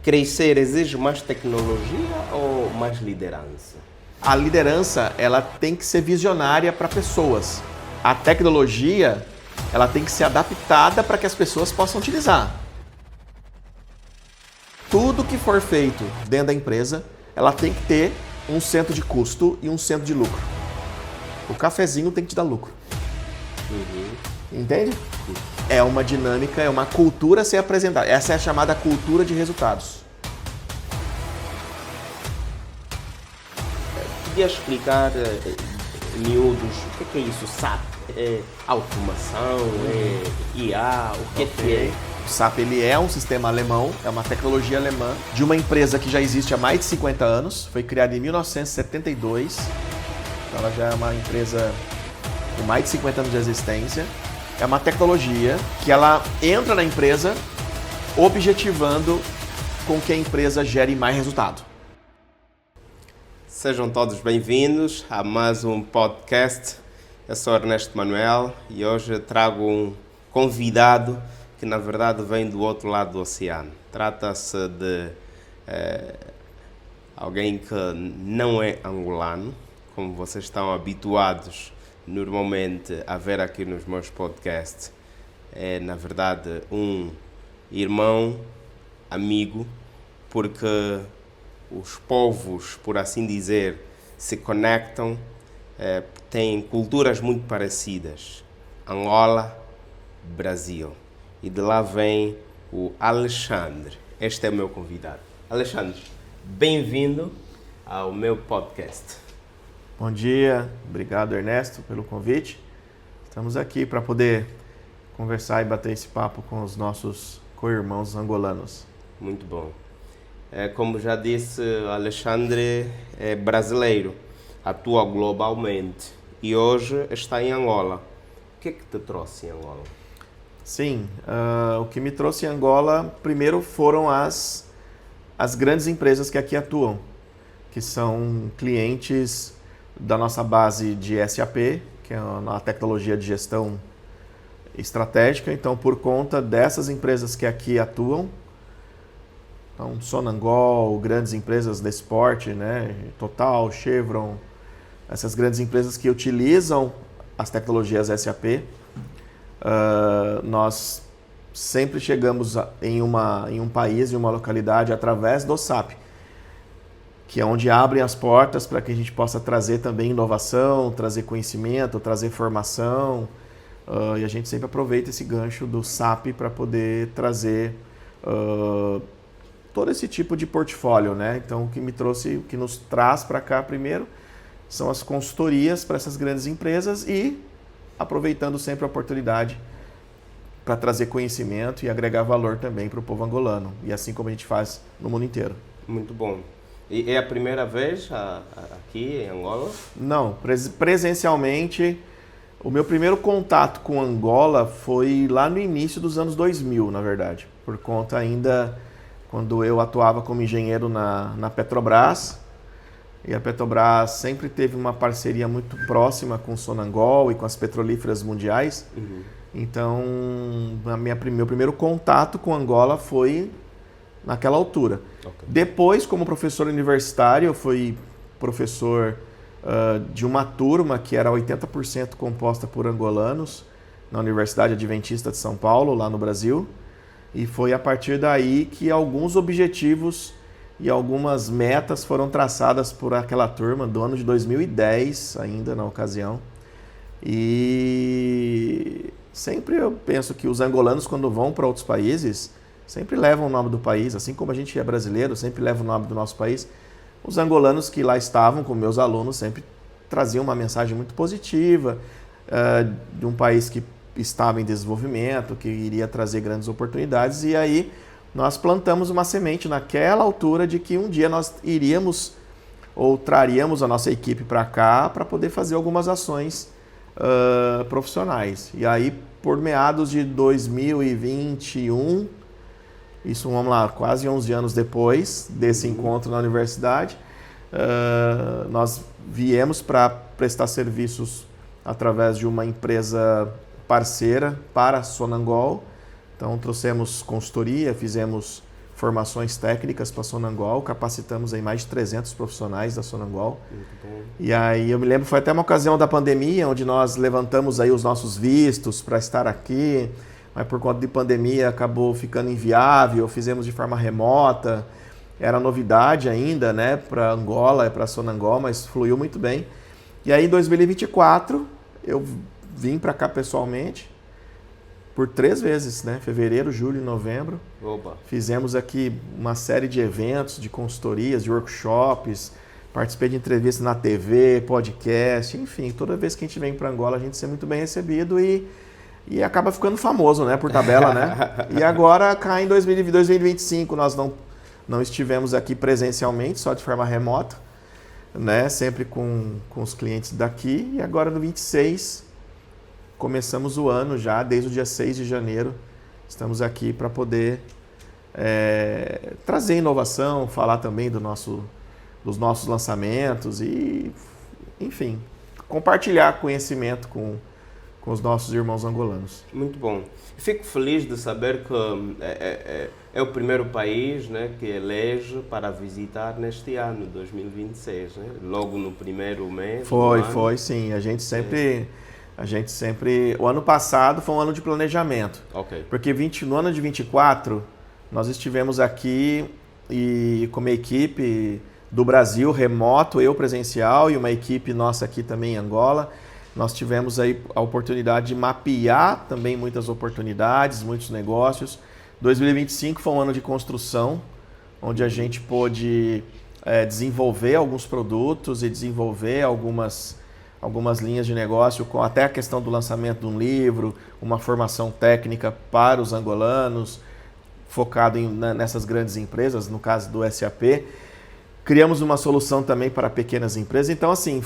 crescer exige mais tecnologia ou mais liderança? A liderança, ela tem que ser visionária para pessoas. A tecnologia, ela tem que ser adaptada para que as pessoas possam utilizar. Tudo que for feito dentro da empresa, ela tem que ter um centro de custo e um centro de lucro. O cafezinho tem que te dar lucro. Entende? É uma dinâmica, é uma cultura a ser apresentada. Essa é a chamada cultura de resultados. Podia explicar em miúdos o que é isso? SAP? É automação? É IA? O que é? O SAP ele é um sistema alemão, é uma tecnologia alemã de uma empresa que já existe há mais de 50 anos. Foi criada em 1972. Então ela já é uma empresa com mais de 50 anos de existência. É uma tecnologia que ela entra na empresa objetivando com que a empresa gere mais resultado. Sejam todos bem-vindos a mais um podcast. Eu sou Ernesto Manuel e hoje trago um convidado que na verdade vem do outro lado do oceano. Trata-se de alguém que não é angolano, como vocês estão habituados normalmente a ver aqui nos meus podcasts. É na verdade um irmão, amigo, porque os povos, por assim dizer, se conectam, têm culturas muito parecidas. Angola, Brasil. E de lá vem o Alexandre. Este é o meu convidado. Alexandre, bem-vindo ao meu podcast. Bom dia, obrigado Ernesto pelo convite. Estamos aqui para poder conversar e bater esse papo com os nossos co-irmãos angolanos. Muito bom. Como já disse, Alexandre é brasileiro, atua globalmente e hoje está em Angola. O que é que te trouxe em Angola? Sim, o que me trouxe em Angola, primeiro foram as grandes empresas que aqui atuam, que são clientes da nossa base de SAP, que é a tecnologia de gestão estratégica. Então, por conta dessas empresas que aqui atuam, então, Sonangol, grandes empresas de esporte, né? Total, Chevron, essas grandes empresas que utilizam as tecnologias SAP, nós sempre chegamos em um país, em uma localidade, através do SAP, que é onde abrem as portas para que a gente possa trazer também inovação, trazer conhecimento, trazer formação, e a gente sempre aproveita esse gancho do SAP para poder trazer todo esse tipo de portfólio, né? Então, o que nos traz para cá primeiro são as consultorias para essas grandes empresas e aproveitando sempre a oportunidade para trazer conhecimento e agregar valor também para o povo angolano, e assim como a gente faz no mundo inteiro. Muito bom. E é a primeira vez aqui em Angola? Não, presencialmente, o meu primeiro contato com Angola foi lá no início dos anos 2000, na verdade, por conta ainda quando eu atuava como engenheiro na Petrobras, e a Petrobras sempre teve uma parceria muito próxima com o Sonangol e com as petrolíferas mundiais. Então, meu primeiro contato com Angola foi naquela altura. Okay. Depois, como professor universitário, eu fui professor de uma turma que era 80% composta por angolanos, na Universidade Adventista de São Paulo, lá no Brasil. E foi a partir daí que alguns objetivos e algumas metas foram traçadas por aquela turma do ano de 2010, ainda na ocasião. E sempre eu penso que os angolanos, quando vão para outros países, sempre levam o nome do país, assim como a gente é brasileiro, sempre leva o nome do nosso país. Os angolanos que lá estavam com meus alunos sempre traziam uma mensagem muito positiva de um país que estava em desenvolvimento, que iria trazer grandes oportunidades, e aí nós plantamos uma semente naquela altura de que um dia nós iríamos ou traríamos a nossa equipe para cá para poder fazer algumas ações profissionais. E aí, por meados de 2021, isso, vamos lá, quase 11 anos depois desse encontro na universidade, nós viemos para prestar serviços através de uma empresa parceira para a Sonangol. Então, trouxemos consultoria, fizemos formações técnicas para a Sonangol, capacitamos aí mais de 300 profissionais da Sonangol. Muito bom. E aí eu me lembro, foi até uma ocasião da pandemia, onde nós levantamos aí os nossos vistos para estar aqui, mas por conta de pandemia acabou ficando inviável, fizemos de forma remota, era novidade ainda, né, para Angola e para a Sonangol, mas fluiu muito bem. E aí em 2024 eu vim para cá pessoalmente, por 3 vezes, né? Fevereiro, julho e novembro. Oba. Fizemos aqui uma série de eventos, de consultorias, de workshops, participei de entrevistas na TV, podcast, enfim, toda vez que a gente vem para Angola a gente é muito bem recebido e acaba ficando famoso, né? Por tabela, né? E agora cá em 2025 nós não estivemos aqui presencialmente, só de forma remota, né? Sempre com os clientes daqui, e agora no 26 começamos o ano já, desde o dia 6 de janeiro, estamos aqui para poder trazer inovação, falar também dos nossos lançamentos e, enfim, compartilhar conhecimento com os nossos irmãos angolanos. Muito bom. Fico feliz de saber que é o primeiro país, né, que elege para visitar neste ano, 2026, né? Logo no primeiro mês. Foi sim. A gente sempre... O ano passado foi um ano de planejamento. Ok. Porque no ano de 24, nós estivemos aqui e com uma equipe do Brasil, remoto, eu presencial, e uma equipe nossa aqui também em Angola. Nós tivemos aí a oportunidade de mapear também muitas oportunidades, muitos negócios. 2025 foi um ano de construção, onde a gente pôde desenvolver alguns produtos e desenvolver algumas linhas de negócio, com até a questão do lançamento de um livro, uma formação técnica para os angolanos, focado nessas grandes empresas, no caso do SAP. Criamos uma solução também para pequenas empresas. Então, assim,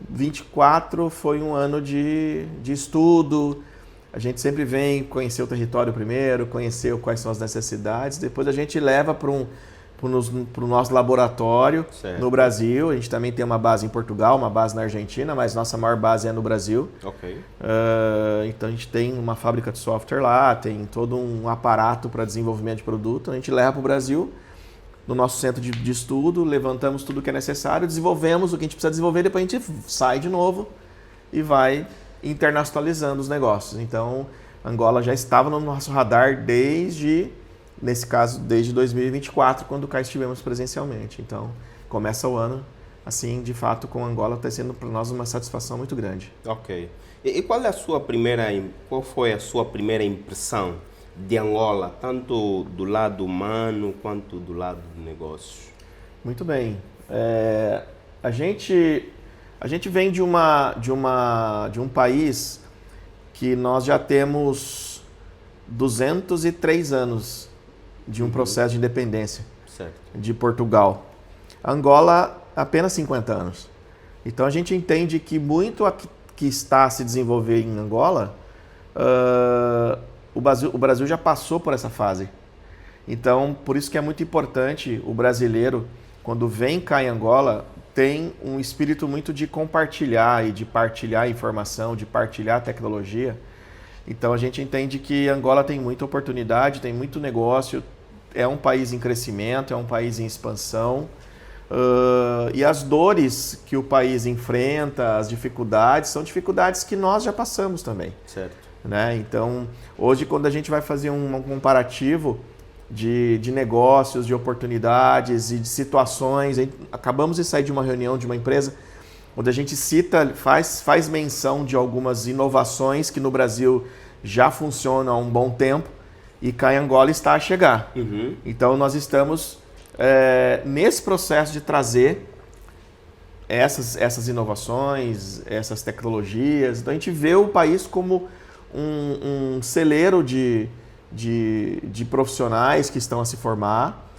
24 foi um ano de estudo. A gente sempre vem conhecer o território primeiro, conhecer quais são as necessidades, depois a gente leva para o nosso laboratório. Certo. No Brasil. A gente também tem uma base em Portugal, uma base na Argentina, mas nossa maior base é no Brasil. Ok. Então a gente tem uma fábrica de software lá, tem todo um aparato para desenvolvimento de produto. A gente leva para o Brasil, no nosso centro de estudo, levantamos tudo o que é necessário, desenvolvemos o que a gente precisa desenvolver, depois a gente sai de novo e vai internacionalizando os negócios. Então, Angola já estava no nosso radar nesse caso, desde 2024, quando cá estivemos presencialmente. Então, começa o ano, assim, de fato, com Angola, está sendo para nós uma satisfação muito grande. Ok. E qual foi a sua primeira impressão de Angola, tanto do lado humano quanto do lado de negócios? Muito bem. A gente vem de um país que nós já temos 203 anos de um processo de independência. Certo. De Portugal. Angola, apenas 50 anos. Então a gente entende que muito que está a se desenvolver em Angola, o Brasil já passou por essa fase. Então, por isso que é muito importante o brasileiro, quando vem cá em Angola, tem um espírito muito de compartilhar e de partilhar informação, de partilhar tecnologia. Então a gente entende que Angola tem muita oportunidade, tem muito negócio, é um país em crescimento, é um país em expansão. E as dores que o país enfrenta, as dificuldades, são dificuldades que nós já passamos também. Certo. Né? Então, hoje quando a gente vai fazer um comparativo de negócios, de oportunidades e de situações, acabamos de sair de uma reunião de uma empresa onde a gente faz menção de algumas inovações que no Brasil já funcionam há um bom tempo e cá em Angola está a chegar. Uhum. Então nós estamos nesse processo de trazer essas inovações, essas tecnologias. Então a gente vê o país como um celeiro de profissionais que estão a se formar,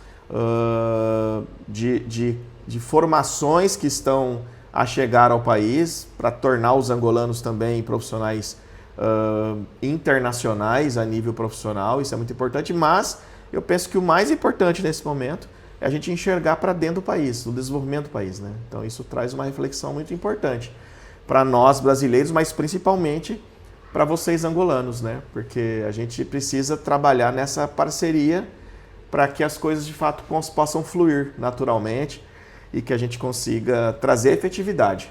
de formações que estão a chegar ao país para tornar os angolanos também profissionais internacionais a nível profissional. Isso é muito importante, mas eu penso que o mais importante nesse momento é a gente enxergar para dentro do país, o desenvolvimento do país, né? Então isso traz uma reflexão muito importante para nós brasileiros, mas principalmente para vocês angolanos, né? Porque a gente precisa trabalhar nessa parceria para que as coisas de fato possam fluir naturalmente e que a gente consiga trazer efetividade,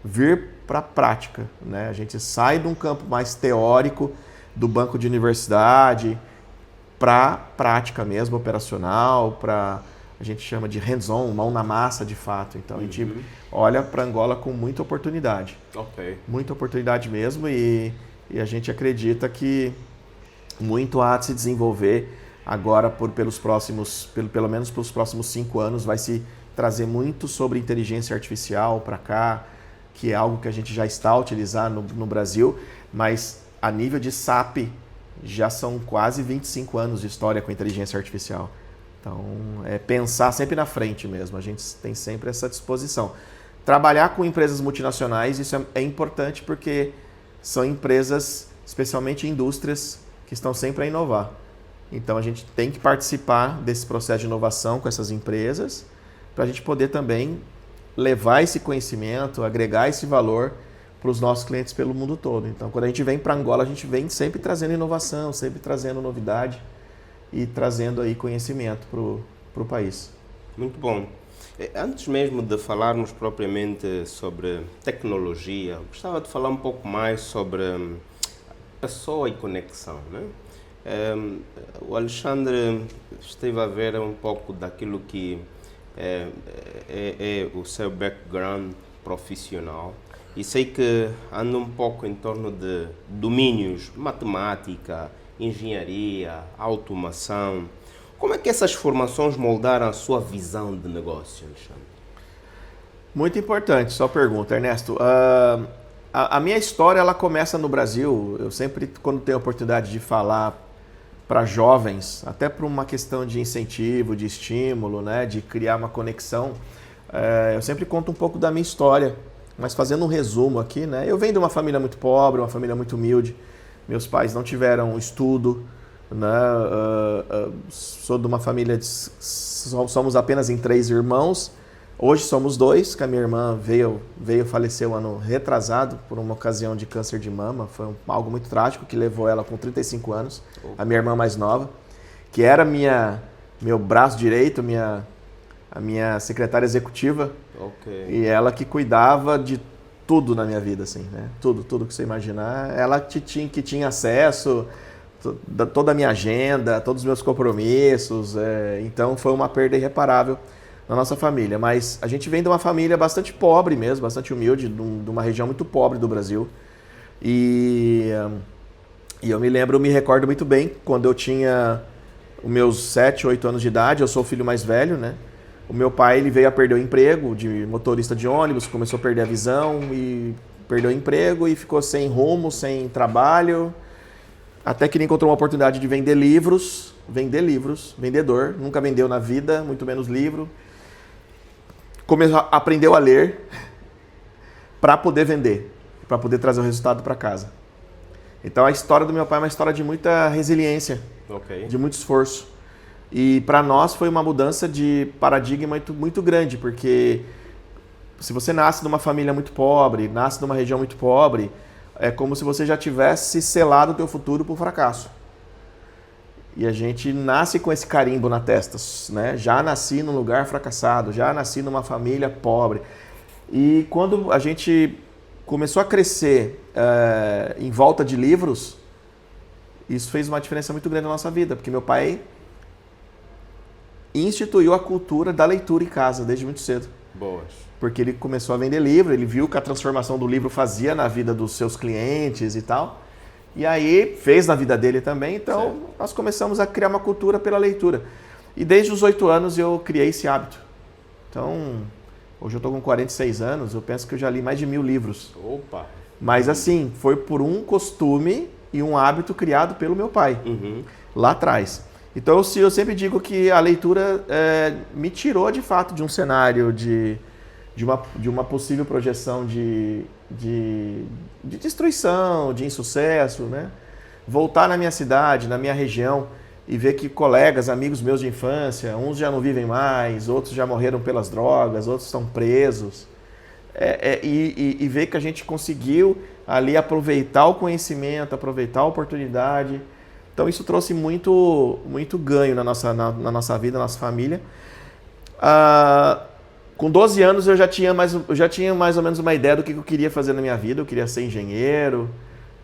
vir para a prática, né? A gente sai de um campo mais teórico, do banco de universidade, para prática mesmo, operacional, para a gente chama de hands-on, mão na massa de fato. Então a gente olha para Angola com muita oportunidade. Muita oportunidade mesmo e a gente acredita que muito há de se desenvolver agora pelo menos pelos próximos 5 anos, vai se trazer muito sobre inteligência artificial para cá, que é algo que a gente já está a utilizar no Brasil, mas a nível de SAP já são quase 25 anos de história com inteligência artificial. Então, é pensar sempre na frente mesmo, a gente tem sempre essa disposição. Trabalhar com empresas multinacionais, isso é importante porque são empresas, especialmente indústrias, que estão sempre a inovar. Então, a gente tem que participar desse processo de inovação com essas empresas para a gente poder também levar esse conhecimento, agregar esse valor para os nossos clientes pelo mundo todo. Então, quando a gente vem para Angola, a gente vem sempre trazendo inovação, sempre trazendo novidade e trazendo aí conhecimento para o país. Muito bom. Antes mesmo de falarmos propriamente sobre tecnologia, gostava de falar um pouco mais sobre pessoa e conexão, né? O Alexandre esteve a ver um pouco daquilo que é o seu background profissional e sei que anda um pouco em torno de domínios matemática, engenharia, automação. Como é que essas formações moldaram a sua visão de negócio, Alexandre? Muito importante, sua pergunta, Ernesto. A minha história ela começa no Brasil. Eu sempre, quando tenho a oportunidade de falar para jovens, até por uma questão de incentivo, de estímulo, né, de criar uma conexão, eu sempre conto um pouco da minha história, mas fazendo um resumo aqui, né, eu venho de uma família muito pobre, uma família muito humilde, meus pais não tiveram estudo, né, sou de uma família, somos apenas em 3 irmãos, hoje somos 2, que a minha irmã veio falecer um ano retrasado por uma ocasião de câncer de mama. Foi algo muito trágico que levou ela com 35 anos, a minha irmã mais nova, que era meu braço direito, a minha secretária executiva, e ela que cuidava de tudo na minha vida, assim, né? Tudo que você imaginar. Ela que tinha acesso toda a minha agenda, todos os meus compromissos, então foi uma perda irreparável na nossa família, mas a gente vem de uma família bastante pobre mesmo, bastante humilde, de uma região muito pobre do Brasil. E eu me recordo muito bem, quando eu tinha os meus 7, 8 anos de idade, eu sou o filho mais velho, né? O meu pai ele veio a perder o emprego de motorista de ônibus, começou a perder a visão e perdeu o emprego e ficou sem rumo, sem trabalho, até que ele encontrou uma oportunidade de vender livros, vendedor, nunca vendeu na vida, muito menos livro. Aprendeu a ler para poder vender, para poder trazer o resultado para casa. Então a história do meu pai é uma história de muita resiliência, de muito esforço. E para nós foi uma mudança de paradigma muito, muito grande, porque se você nasce numa família muito pobre, nasce numa região muito pobre, é como se você já tivesse selado o teu futuro para o fracasso. E a gente nasce com esse carimbo na testa, né? Já nasci num lugar fracassado, já nasci numa família pobre. E quando a gente começou a crescer em volta de livros, isso fez uma diferença muito grande na nossa vida, porque meu pai instituiu a cultura da leitura em casa desde muito cedo. Boas. Porque ele começou a vender livro, ele viu que a transformação do livro fazia na vida dos seus clientes e tal. E aí fez na vida dele também, então certo. Nós começamos a criar uma cultura pela leitura. E desde os 8 anos eu criei esse hábito. Então, hoje eu estou com 46 anos, eu penso que eu já li mais de 1000 livros. Opa! Mas assim, foi por um costume e um hábito criado pelo meu pai, lá atrás. Então eu sempre digo que a leitura me tirou de fato de um cenário de uma possível projeção de destruição, de insucesso, né? Voltar na minha cidade, na minha região e ver que colegas, amigos meus de infância, uns já não vivem mais, outros já morreram pelas drogas, outros estão presos. E ver que a gente conseguiu ali aproveitar o conhecimento, aproveitar a oportunidade Então isso trouxe muito ganho na nossa vida, na nossa família. Com 12 anos eu já tinha mais ou menos uma ideia do que eu queria fazer na minha vida. Eu queria ser engenheiro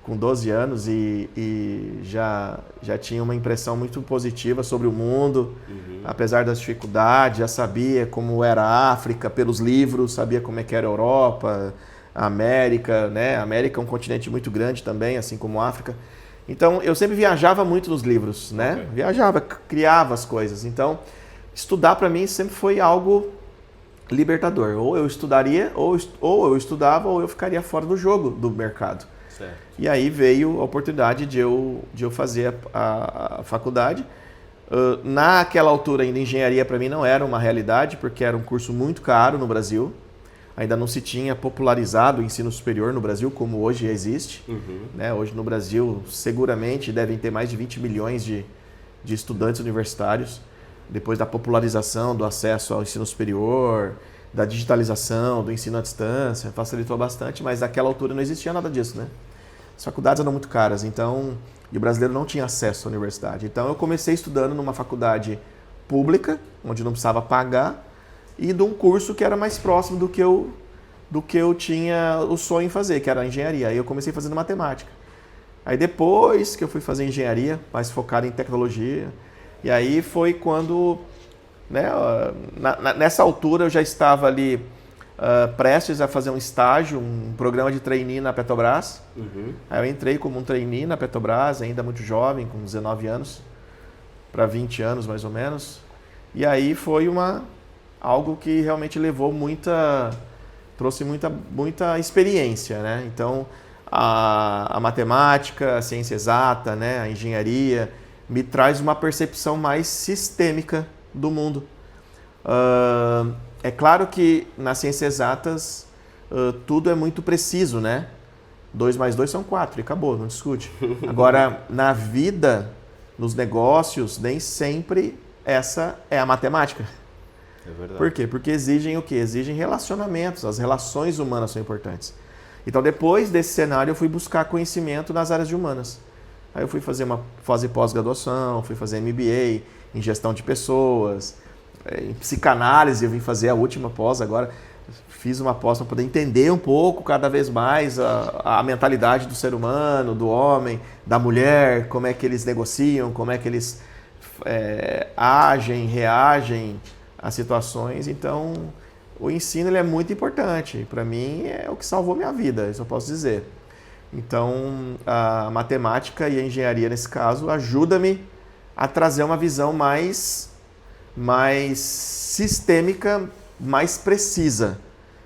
com 12 anos e já tinha uma impressão muito positiva sobre o mundo, apesar das dificuldades. Já sabia como era a África pelos livros, sabia como é que era a Europa, a América, né? A América é um continente muito grande também, assim como a África. Então eu sempre viajava muito nos livros, né? Okay. Viajava, criava as coisas. Então estudar para mim sempre foi algo libertador. Ou eu estudaria, ou eu estudava, ou eu ficaria fora do jogo do mercado. Certo. E aí veio a oportunidade de eu fazer a faculdade. Naquela altura ainda engenharia para mim não era uma realidade, porque era um curso muito caro no Brasil. Ainda não se tinha popularizado o ensino superior no Brasil como hoje existe. Né? Hoje no Brasil seguramente devem ter mais de 20 milhões de estudantes universitários. Depois da popularização do acesso ao ensino superior, da digitalização, do ensino à distância, facilitou bastante, mas naquela altura não existia nada disso, né? As faculdades eram muito caras, então, e o brasileiro não tinha acesso à universidade. Então eu comecei estudando numa faculdade pública, onde não precisava pagar, e de um curso que era mais próximo do que eu tinha o sonho em fazer, que era a engenharia. Aí eu comecei fazendo matemática. Aí depois que eu fui fazer engenharia, mais focado em tecnologia, e aí foi quando, né, nessa altura eu já estava ali prestes a fazer um estágio, um programa de trainee na Petrobras. Aí eu entrei como um trainee na Petrobras, ainda muito jovem, com 19 anos, para 20 anos mais ou menos. E aí foi algo que realmente trouxe muita experiência, né? Então a matemática, a ciência exata, né, a engenharia me traz uma percepção mais sistêmica do mundo. É claro que nas ciências exatas tudo é muito preciso, né? 2 mais 2 são 4 e acabou, não discute. Agora, na vida, nos negócios, nem sempre essa é a matemática. É verdade. Por quê? Porque exigem o quê? Exigem relacionamentos, as relações humanas são importantes. Então, depois desse cenário, eu fui buscar conhecimento nas áreas de humanas. Aí eu fui fazer pós-graduação, fui fazer MBA em gestão de pessoas, em psicanálise eu vim fazer a última pós agora. Fiz uma pós para poder entender um pouco, cada vez mais, a mentalidade do ser humano, do homem, da mulher, como é que eles negociam, como é que eles agem, reagem às situações. Então, o ensino ele é muito importante. Para mim, é o que salvou minha vida, isso eu posso dizer. Então, a matemática e a engenharia, nesse caso, ajuda-me a trazer uma visão mais sistêmica, mais precisa.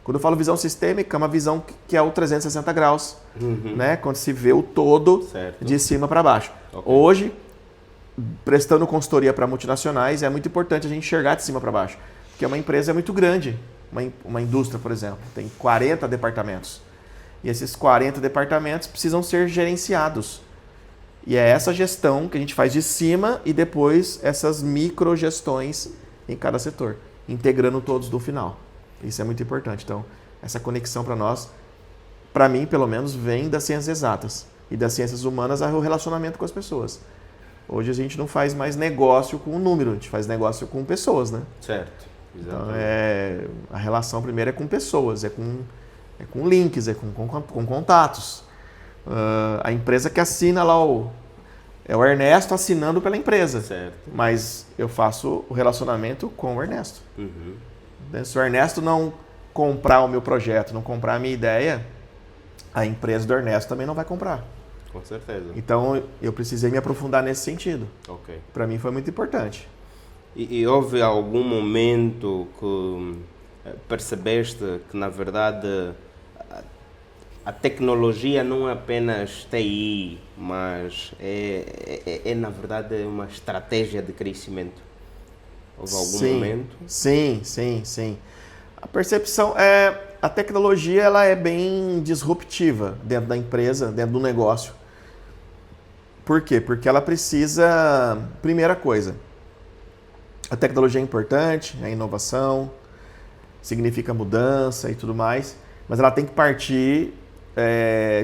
Quando eu falo visão sistêmica, é uma visão que é o 360 graus, né? Quando se vê o todo certo. De cima para baixo. Okay. Hoje, prestando consultoria para multinacionais, é muito importante a gente enxergar de cima para baixo. Porque uma empresa é muito grande, uma indústria, por exemplo, tem 40 departamentos. E esses 40 departamentos precisam ser gerenciados. E é essa gestão que a gente faz de cima e depois essas microgestões em cada setor, integrando todos do final. Isso é muito importante. Então, essa conexão para nós, para mim, pelo menos, vem das ciências exatas. E das ciências humanas é o relacionamento com as pessoas. Hoje a gente não faz mais negócio com o número, a gente faz negócio com pessoas, né? Certo. Exatamente. Então, a relação primeiro é com pessoas, é com links, é com contatos. A empresa que assina lá é o Ernesto assinando pela empresa. Certo. Mas eu faço o relacionamento com o Ernesto. Se o Ernesto não comprar o meu projeto, não comprar a minha ideia, a empresa do Ernesto também não vai comprar. Com certeza. Então eu precisei me aprofundar nesse sentido. Okay. Para mim foi muito importante. E houve algum momento que percebeste que, na verdade, a tecnologia não é apenas TI, mas na verdade, uma estratégia de crescimento? Houve algum momento? Sim. A percepção a tecnologia ela é bem disruptiva dentro da empresa, dentro do negócio. Por quê? Porque ela precisa, primeira coisa, a tecnologia é importante, a inovação, significa mudança e tudo mais, mas ela tem que partir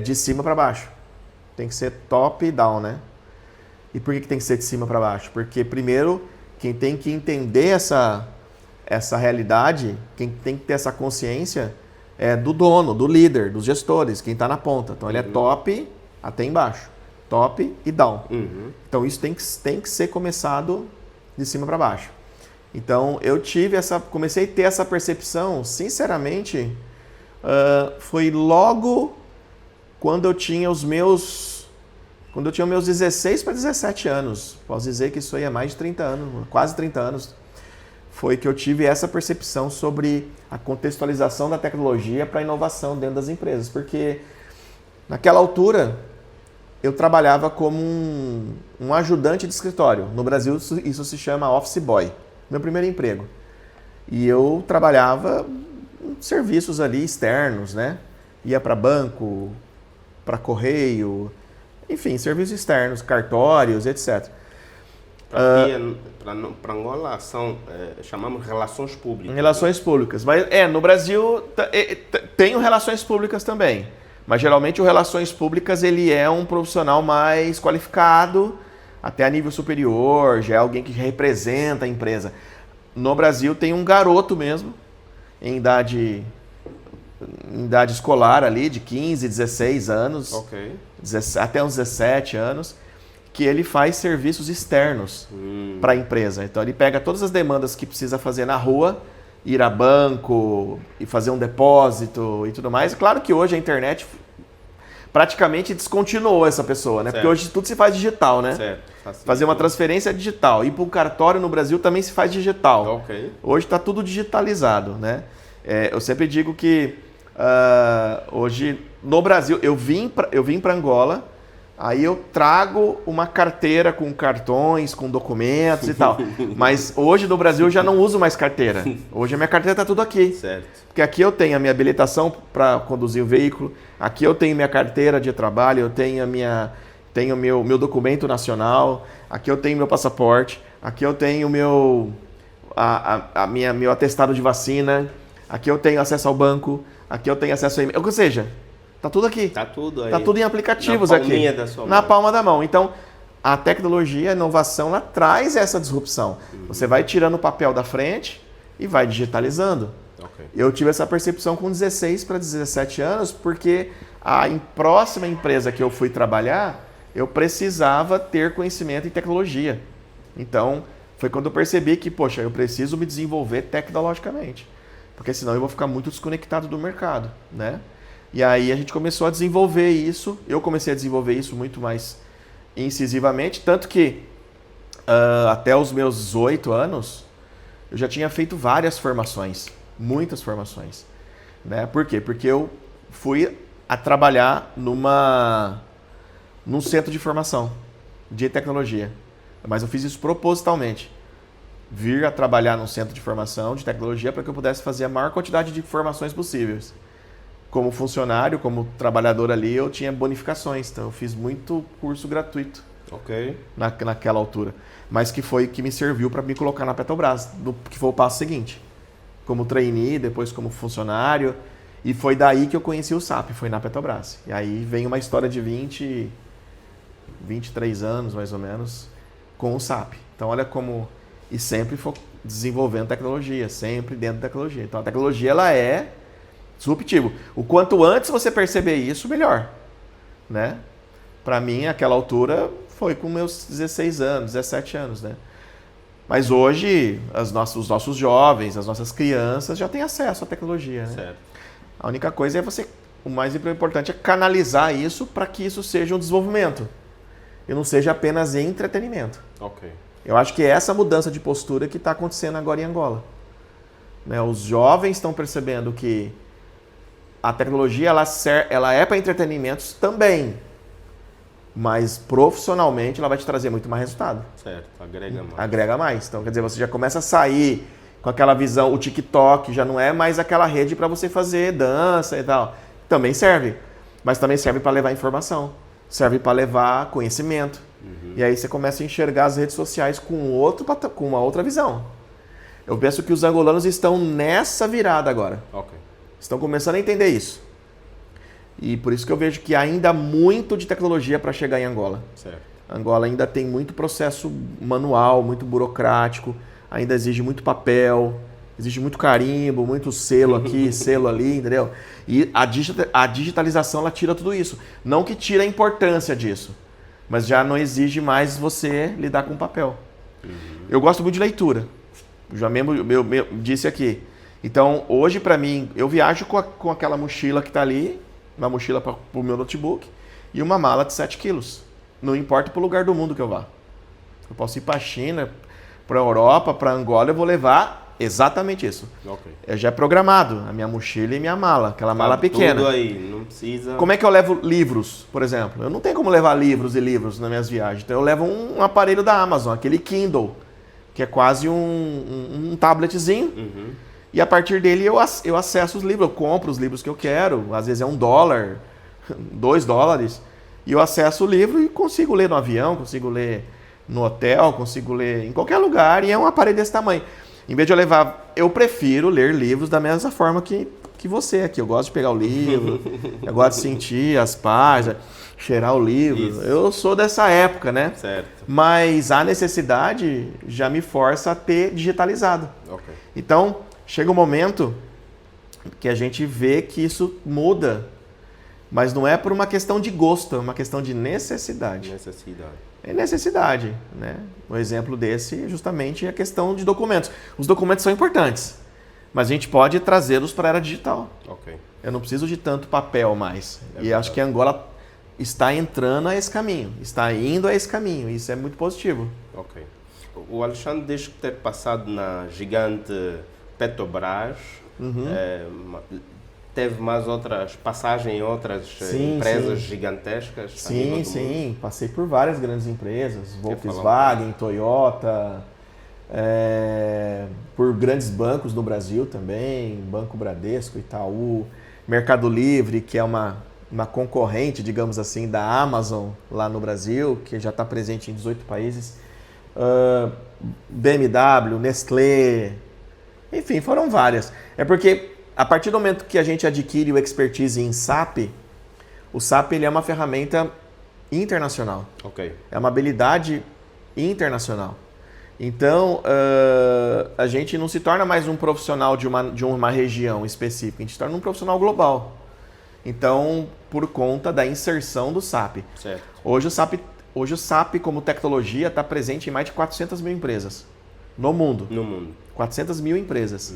de cima para baixo. Tem que ser top e down, né? E por que tem que ser de cima para baixo? Porque, primeiro, quem tem que entender essa realidade, quem tem que ter essa consciência é do dono, do líder, dos gestores, quem está na ponta. Então, ele é top até embaixo. Top e down. Então, isso tem que ser começado de cima para baixo. Então, comecei a ter essa percepção, sinceramente, foi logo quando eu tinha meus 16 para 17 anos. Posso dizer que isso aí é mais de 30 anos, quase 30 anos. Foi que eu tive essa percepção sobre a contextualização da tecnologia para a inovação dentro das empresas. Porque naquela altura eu trabalhava como um ajudante de escritório. No Brasil isso se chama office boy. Meu primeiro emprego. E eu trabalhava em serviços ali externos, né? Ia para banco, para correio, enfim, serviços externos, cartórios, etc. Para Angola chamamos relações públicas. Relações públicas. Mas no Brasil tem relações públicas também. Mas geralmente o relações públicas ele é um profissional mais qualificado, até a nível superior, já é alguém que representa a empresa. No Brasil tem um garoto mesmo, em idade escolar ali, de 15, 16 anos, até uns 17 anos, que ele faz serviços externos para a empresa. Então ele pega todas as demandas que precisa fazer na rua, ir a banco e fazer um depósito e tudo mais. Claro que hoje a internet praticamente descontinuou essa pessoa, né? Certo. Porque hoje tudo se faz digital, né? Certo. Fazer uma transferência digital. Ir para um cartório no Brasil também se faz digital. Hoje está tudo digitalizado, né? Eu sempre digo que hoje no Brasil, eu vim para Angola, aí eu trago uma carteira com cartões, com documentos e tal. Mas hoje no Brasil eu já não uso mais carteira. Hoje a minha carteira está tudo aqui. Certo. Porque aqui eu tenho a minha habilitação para conduzir o veículo, aqui eu tenho minha carteira de trabalho, eu tenho meu documento nacional, aqui eu tenho meu passaporte, aqui eu tenho meu atestado de vacina, aqui eu tenho acesso ao banco, aqui eu tenho acesso a e-mail. Ou seja, tá tudo aqui. Tá tudo aí. Tá tudo em aplicativos aqui. Na palma da mão. Então, a tecnologia, a inovação, ela traz essa disrupção. Você vai tirando o papel da frente e vai digitalizando. Eu tive essa percepção com 16 para 17 anos, porque a próxima empresa que eu fui trabalhar, eu precisava ter conhecimento em tecnologia. Então, foi quando eu percebi que, poxa, eu preciso me desenvolver tecnologicamente. Porque senão eu vou ficar muito desconectado do mercado, né? E aí a gente começou a desenvolver isso, eu comecei a desenvolver isso muito mais incisivamente, tanto que até os meus 18 anos, eu já tinha feito várias formações, muitas formações, né? Por quê? Porque eu fui a trabalhar num centro de formação de tecnologia, mas eu fiz isso propositalmente. Vir a trabalhar num centro de formação de tecnologia para que eu pudesse fazer a maior quantidade de formações possíveis. Como funcionário, como trabalhador ali, eu tinha bonificações, então eu fiz muito curso gratuito naquela altura. Mas que foi que me serviu para me colocar na Petrobras, que foi o passo seguinte. Como trainee, depois como funcionário, e foi daí que eu conheci o SAP, foi na Petrobras. E aí vem uma história de 23 anos, mais ou menos, com o SAP. Então olha como... E sempre desenvolvendo tecnologia, sempre dentro da tecnologia. Então a tecnologia ela é disruptiva. O quanto antes você perceber isso, melhor, né? Para mim, aquela altura foi com meus 16 anos, 17 anos, né? Mas hoje os nossos jovens, as nossas crianças já têm acesso à tecnologia, né? Certo. A única coisa é o mais importante é canalizar isso para que isso seja um desenvolvimento e não seja apenas entretenimento. Eu acho que é essa mudança de postura que está acontecendo agora em Angola. Né? Os jovens estão percebendo que a tecnologia ela é para entretenimentos também, mas profissionalmente ela vai te trazer muito mais resultado. Certo, agrega mais. Agrega mais. Então, quer dizer, você já começa a sair com aquela visão, o TikTok já não é mais aquela rede para você fazer dança e tal. Também serve, mas também serve para levar informação, serve para levar conhecimento. E aí você começa a enxergar as redes sociais com uma outra visão. Eu penso que os angolanos estão nessa virada agora. Estão começando a entender isso. E por isso que eu vejo que ainda há muito de tecnologia para chegar em Angola. Certo. Angola ainda tem muito processo manual, muito burocrático, ainda exige muito papel, exige muito carimbo, muito selo aqui, selo ali, entendeu? E a digitalização, ela tira tudo isso. Não que tira a importância disso, mas já não exige mais você lidar com papel. Eu gosto muito de leitura. Já mesmo eu disse aqui. Então, hoje, para mim, eu viajo com aquela mochila que está ali, uma mochila para o meu notebook, e uma mala de 7 quilos. Não importa para o lugar do mundo que eu vá. Eu posso ir para a China, para a Europa, para Angola, eu vou levar exatamente isso. Okay. Já é programado, a minha mochila e minha mala, aquela mala pequena. Tudo aí, não precisa... Como é que eu levo livros, por exemplo? Eu não tenho como levar livros e livros nas minhas viagens. Então eu levo um aparelho da Amazon, aquele Kindle, que é quase um tabletzinho. E a partir dele eu acesso os livros, eu compro os livros que eu quero. Às vezes é $1, $2. E eu acesso o livro e consigo ler no avião, consigo ler no hotel, consigo ler em qualquer lugar. E é um aparelho desse tamanho. Em vez de eu levar, eu prefiro ler livros da mesma forma que você aqui. Eu gosto de pegar o livro, eu gosto de sentir as páginas, cheirar o livro. Isso. Eu sou dessa época, né? Certo. Mas a necessidade já me força a ter digitalizado. Okay. Então, chega um momento que a gente vê que isso muda, mas não é por uma questão de gosto, é uma questão de necessidade. É necessidade, né? O exemplo desse justamente é a questão de documentos. Os documentos são importantes, mas a gente pode trazê-los para a era digital. Okay. Eu não preciso de tanto papel mais. E acho que a Angola está entrando a esse caminho, está indo a esse caminho. Isso é muito positivo. Ok. O Alexandre diz que ter passado na gigante Petrobras, teve mais outras passagens em outras empresas gigantescas? Sim. Passei por várias grandes empresas, Volkswagen, Toyota, por grandes bancos no Brasil também, Banco Bradesco, Itaú, Mercado Livre, que é uma concorrente, digamos assim, da Amazon lá no Brasil, que já está presente em 18 países, BMW, Nestlé, enfim, foram várias. É porque a partir do momento que a gente adquire o expertise em SAP, o SAP ele é uma ferramenta internacional. Okay. É uma habilidade internacional. Então, a gente não se torna mais um profissional de uma região específica, a gente se torna um profissional global. Então, por conta da inserção do SAP. Certo. Hoje o SAP como tecnologia está presente em mais de 400 mil empresas no mundo. 400 mil empresas.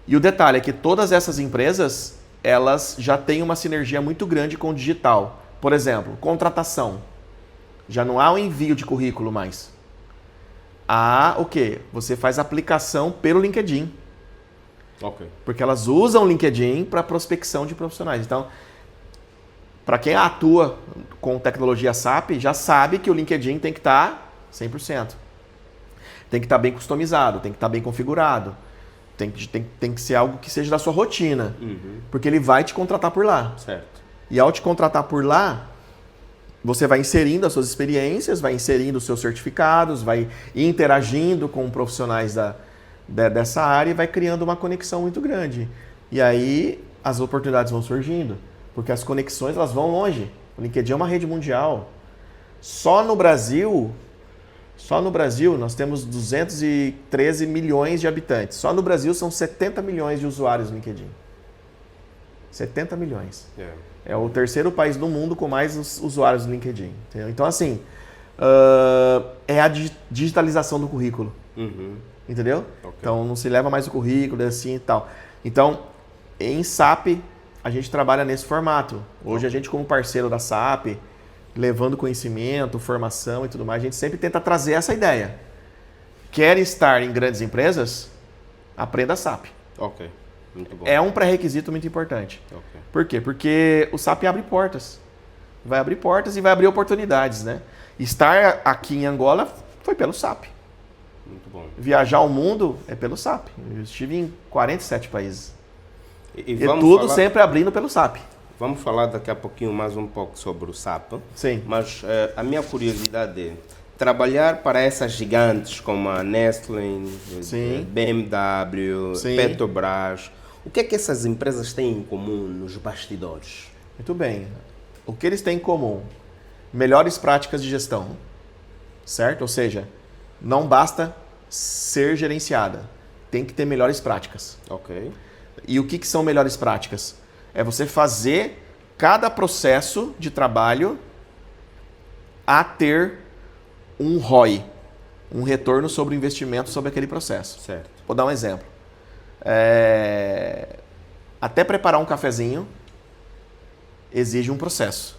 E o detalhe é que todas essas empresas, elas já têm uma sinergia muito grande com o digital. Por exemplo, contratação. Já não há o envio de currículo mais. Há o quê? Você faz aplicação pelo LinkedIn. Okay. Porque elas usam o LinkedIn para prospecção de profissionais. Então, para quem atua com tecnologia SAP, já sabe que o LinkedIn tem que estar 100%. Tem que estar bem customizado, tem que estar bem configurado. Tem que ser algo que seja da sua rotina. Porque ele vai te contratar por lá. Certo. E ao te contratar por lá, você vai inserindo as suas experiências, vai inserindo os seus certificados, vai interagindo com profissionais dessa área e vai criando uma conexão muito grande. E aí as oportunidades vão surgindo, porque as conexões elas vão longe. O LinkedIn é uma rede mundial. Só no Brasil nós temos 213 milhões de habitantes. Só no Brasil são 70 milhões de usuários no LinkedIn. 70 milhões. Yeah. É o terceiro país do mundo com mais usuários do LinkedIn. Entendeu? Então, assim, é a digitalização do currículo. Entendeu? Okay. Então, não se leva mais o currículo, assim e tal. Então, em SAP, a gente trabalha nesse formato. Hoje, a gente, como parceiro da SAP, levando conhecimento, formação e tudo mais, a gente sempre tenta trazer essa ideia. Quer estar em grandes empresas? Aprenda SAP. Ok, muito bom. É um pré-requisito muito importante. Okay. Por quê? Porque o SAP abre portas. Vai abrir portas e vai abrir oportunidades, né? Estar aqui em Angola foi pelo SAP. Muito bom. Viajar ao mundo é pelo SAP. Eu estive em 47 países. E falar... tudo sempre abrindo pelo SAP. Vamos falar daqui a pouquinho mais um pouco sobre o SAP. Sim. Mas a minha curiosidade é trabalhar para essas gigantes como a Nestlé, BMW, Petrobras. O que é que essas empresas têm em comum nos bastidores? Muito bem. O que eles têm em comum? melhores práticas de gestão, certo? Ou seja, não basta ser gerenciada, tem que ter melhores práticas. Ok. E o que são melhores práticas? É você fazer cada processo de trabalho a ter um ROI, um retorno sobre o investimento sobre aquele processo. Certo. Vou dar um exemplo. Até preparar um cafezinho exige um processo.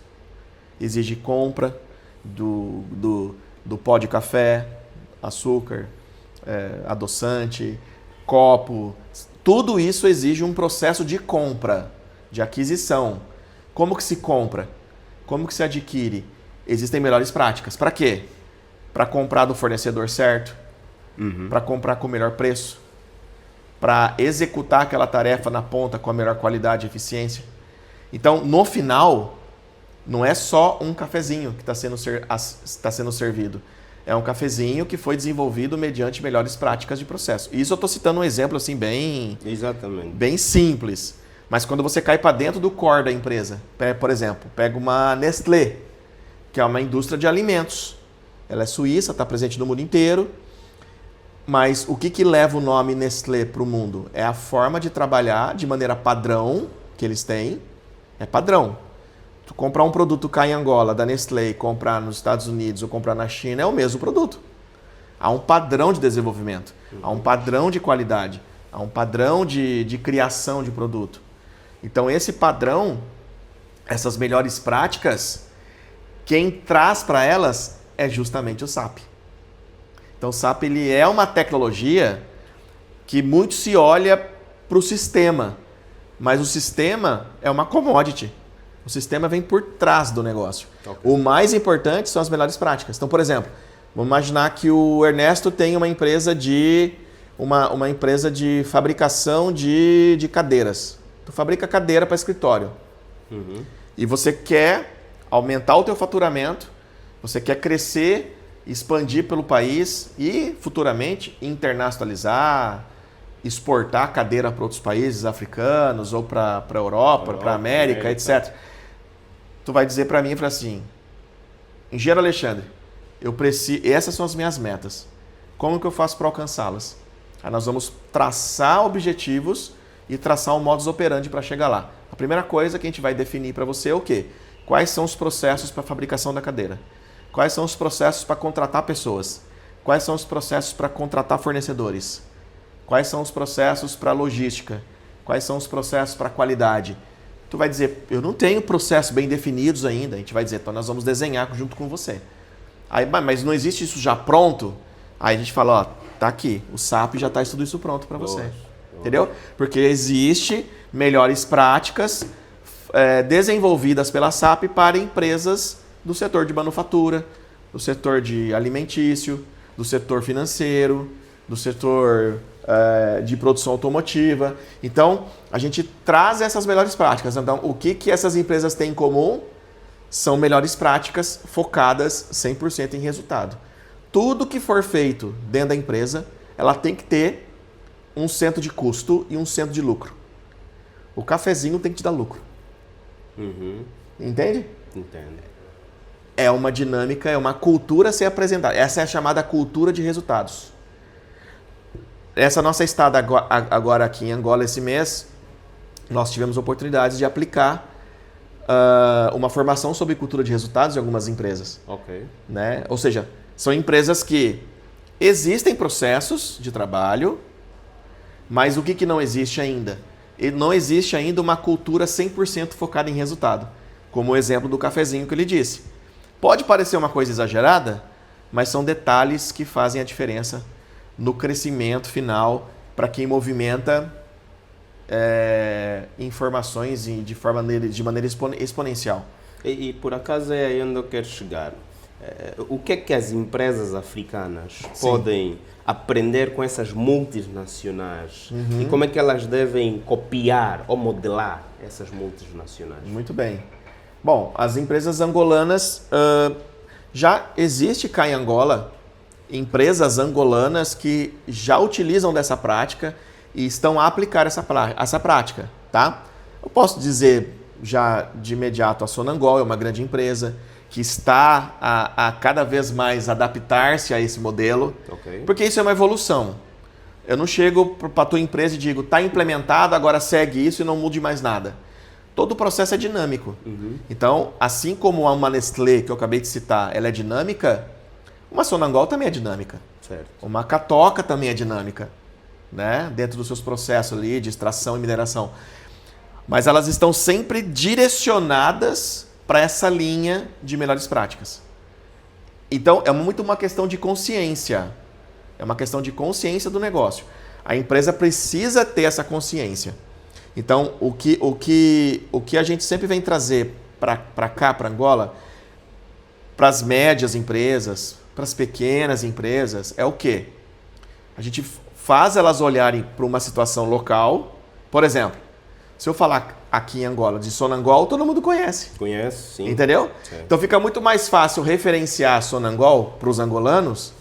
Exige compra do pó de café, açúcar, adoçante, copo. Tudo isso exige um processo de compra, de aquisição. Como que se compra? Como que se adquire? Existem melhores práticas. Para quê? Para comprar do fornecedor certo, para comprar com o melhor preço, para executar aquela tarefa na ponta com a melhor qualidade e eficiência. Então, no final, não é só um cafezinho que está sendo servido. É um cafezinho que foi desenvolvido mediante melhores práticas de processo. E isso eu estou citando um exemplo assim Exatamente. bem simples. Mas quando você cai para dentro do core da empresa, por exemplo, pega uma Nestlé, que é uma indústria de alimentos. Ela é suíça, está presente no mundo inteiro. Mas o que leva o nome Nestlé para o mundo? É a forma de trabalhar de maneira padrão que eles têm. É padrão. Tu comprar um produto cá em Angola, da Nestlé, e comprar nos Estados Unidos ou comprar na China, é o mesmo produto. Há um padrão de desenvolvimento, há um padrão de qualidade, há um padrão de criação de produto. Então, esse padrão, essas melhores práticas, quem traz para elas é justamente o SAP. Então, o SAP ele é uma tecnologia que muito se olha para o sistema, mas o sistema é uma commodity. O sistema vem por trás do negócio. Okay. O mais importante são as melhores práticas. Então, por exemplo, vamos imaginar que o Ernesto tem uma empresa de fabricação de cadeiras. Tu fabrica cadeira para escritório. E você quer aumentar o teu faturamento, você quer crescer, expandir pelo país e futuramente internacionalizar, exportar cadeira para outros países africanos ou para a Europa, para a América, etc. Tu vai dizer para mim assim, engenheiro Alexandre, essas são as minhas metas. Como que eu faço para alcançá-las? Aí nós vamos traçar objetivos e traçar um modus operandi para chegar lá. A primeira coisa que a gente vai definir para você é o quê? Quais são os processos para a fabricação da cadeira? Quais são os processos para contratar pessoas? Quais são os processos para contratar fornecedores? Quais são os processos para logística? Quais são os processos para qualidade? Tu vai dizer, eu não tenho processos bem definidos ainda. A gente vai dizer, então nós vamos desenhar junto com você. Aí, mas não existe isso já pronto? Aí a gente fala, ó, tá aqui, o SAP já está tudo isso pronto para você. Entendeu? Porque existe melhores práticas desenvolvidas pela SAP para empresas do setor de manufatura, do setor de alimentício, do setor financeiro, do setor de produção automotiva. Então, a gente traz essas melhores práticas. Então, o que essas empresas têm em comum? São melhores práticas focadas 100% em resultado. Tudo que for feito dentro da empresa, ela tem que ter um centro de custo e um centro de lucro. O cafezinho tem que te dar lucro. Entende? Entendo. É uma dinâmica, é uma cultura a ser apresentada. Essa é a chamada cultura de resultados. Essa nossa estada agora aqui em Angola esse mês, nós tivemos oportunidades de aplicar uma formação sobre cultura de resultados em algumas empresas. Ok. Né? Ou seja, são empresas que existem processos de trabalho, mas o que não existe ainda? Não existe ainda uma cultura 100% focada em resultado. Como o exemplo do cafezinho que ele disse. Pode parecer uma coisa exagerada, mas são detalhes que fazem a diferença no crescimento final para quem movimenta informações de maneira exponencial. E por acaso é aí onde eu quero chegar. O que é que as empresas africanas podem aprender com essas multinacionais e como é que elas devem copiar ou modelar essas multinacionais? Muito bem. Bom, as empresas angolanas, já existe cá em Angola empresas angolanas que já utilizam dessa prática e estão a aplicar essa prática, tá? Eu posso dizer já de imediato, a Sonangol é uma grande empresa que está a cada vez mais adaptar-se a esse modelo, porque isso é uma evolução. Eu não chego para a tua empresa e digo, está implementado, agora segue isso e não mude mais nada. Todo o processo é dinâmico. Então, assim como uma Nestlé, que eu acabei de citar, ela é dinâmica, uma Sonangol também é dinâmica. Certo. Uma Catoca também é dinâmica, né? Dentro dos seus processos ali de extração e mineração. Mas elas estão sempre direcionadas para essa linha de melhores práticas. Então, é muito uma questão de consciência. É uma questão de consciência do negócio. A empresa precisa ter essa consciência. Então, o que a gente sempre vem trazer para cá, para Angola, para as médias empresas, para as pequenas empresas, é o quê? A gente faz elas olharem para uma situação local. Por exemplo, se eu falar aqui em Angola de Sonangol, todo mundo conhece. Conhece, sim. Entendeu? Certo. Então fica muito mais fácil referenciar Sonangol para os angolanos,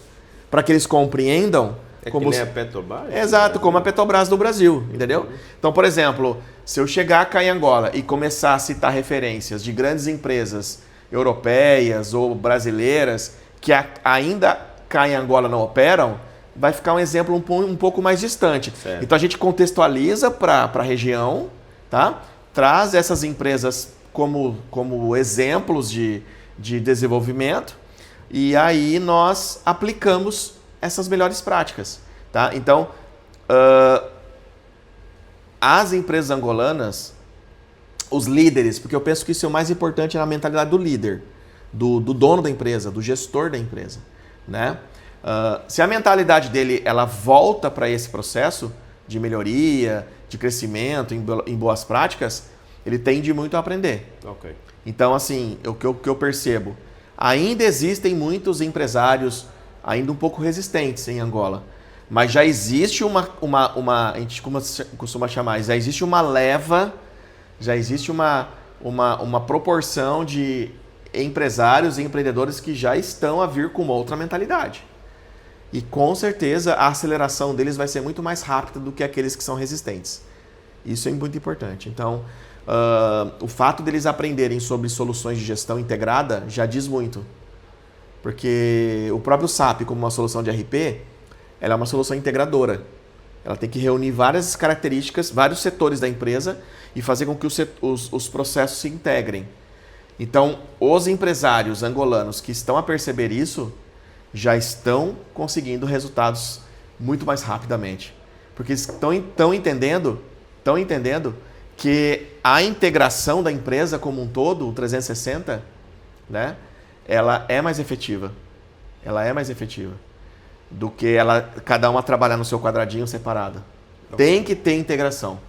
para que eles compreendam. Como que nem a Petrobras? Exato, como a Petrobras do Brasil, entendeu? Então, por exemplo, se eu chegar cá em Angola e começar a citar referências de grandes empresas europeias ou brasileiras que ainda cá em Angola não operam, vai ficar um exemplo um pouco mais distante. Certo. Então a gente contextualiza para a região, tá? Traz essas empresas como exemplos de desenvolvimento e aí nós aplicamos essas melhores práticas. Tá? Então, as empresas angolanas, os líderes, porque eu penso que isso é o mais importante na mentalidade do líder, do dono da empresa, do gestor da empresa. Né? Se a mentalidade dele ela volta para esse processo de melhoria, de crescimento, em boas práticas, ele tende muito a aprender. Okay. Então, assim, o que eu percebo, ainda existem muitos empresários ainda um pouco resistentes em Angola, mas já existe a gente costuma chamar, já existe uma leva, já existe uma proporção de empresários e empreendedores que já estão a vir com uma outra mentalidade. E com certeza a aceleração deles vai ser muito mais rápida do que aqueles que são resistentes. Isso é muito importante. Então, o fato deles aprenderem sobre soluções de gestão integrada já diz muito. Porque o próprio SAP, como uma solução de RP, ela é uma solução integradora. Ela tem que reunir várias características, vários setores da empresa e fazer com que os processos se integrem. Então, os empresários angolanos que estão a perceber isso já estão conseguindo resultados muito mais rapidamente. Porque eles estão entendendo que a integração da empresa como um todo, o 360, né, ela é mais efetiva. Ela é mais efetiva do que cada uma trabalhar no seu quadradinho separado. Tem que ter integração.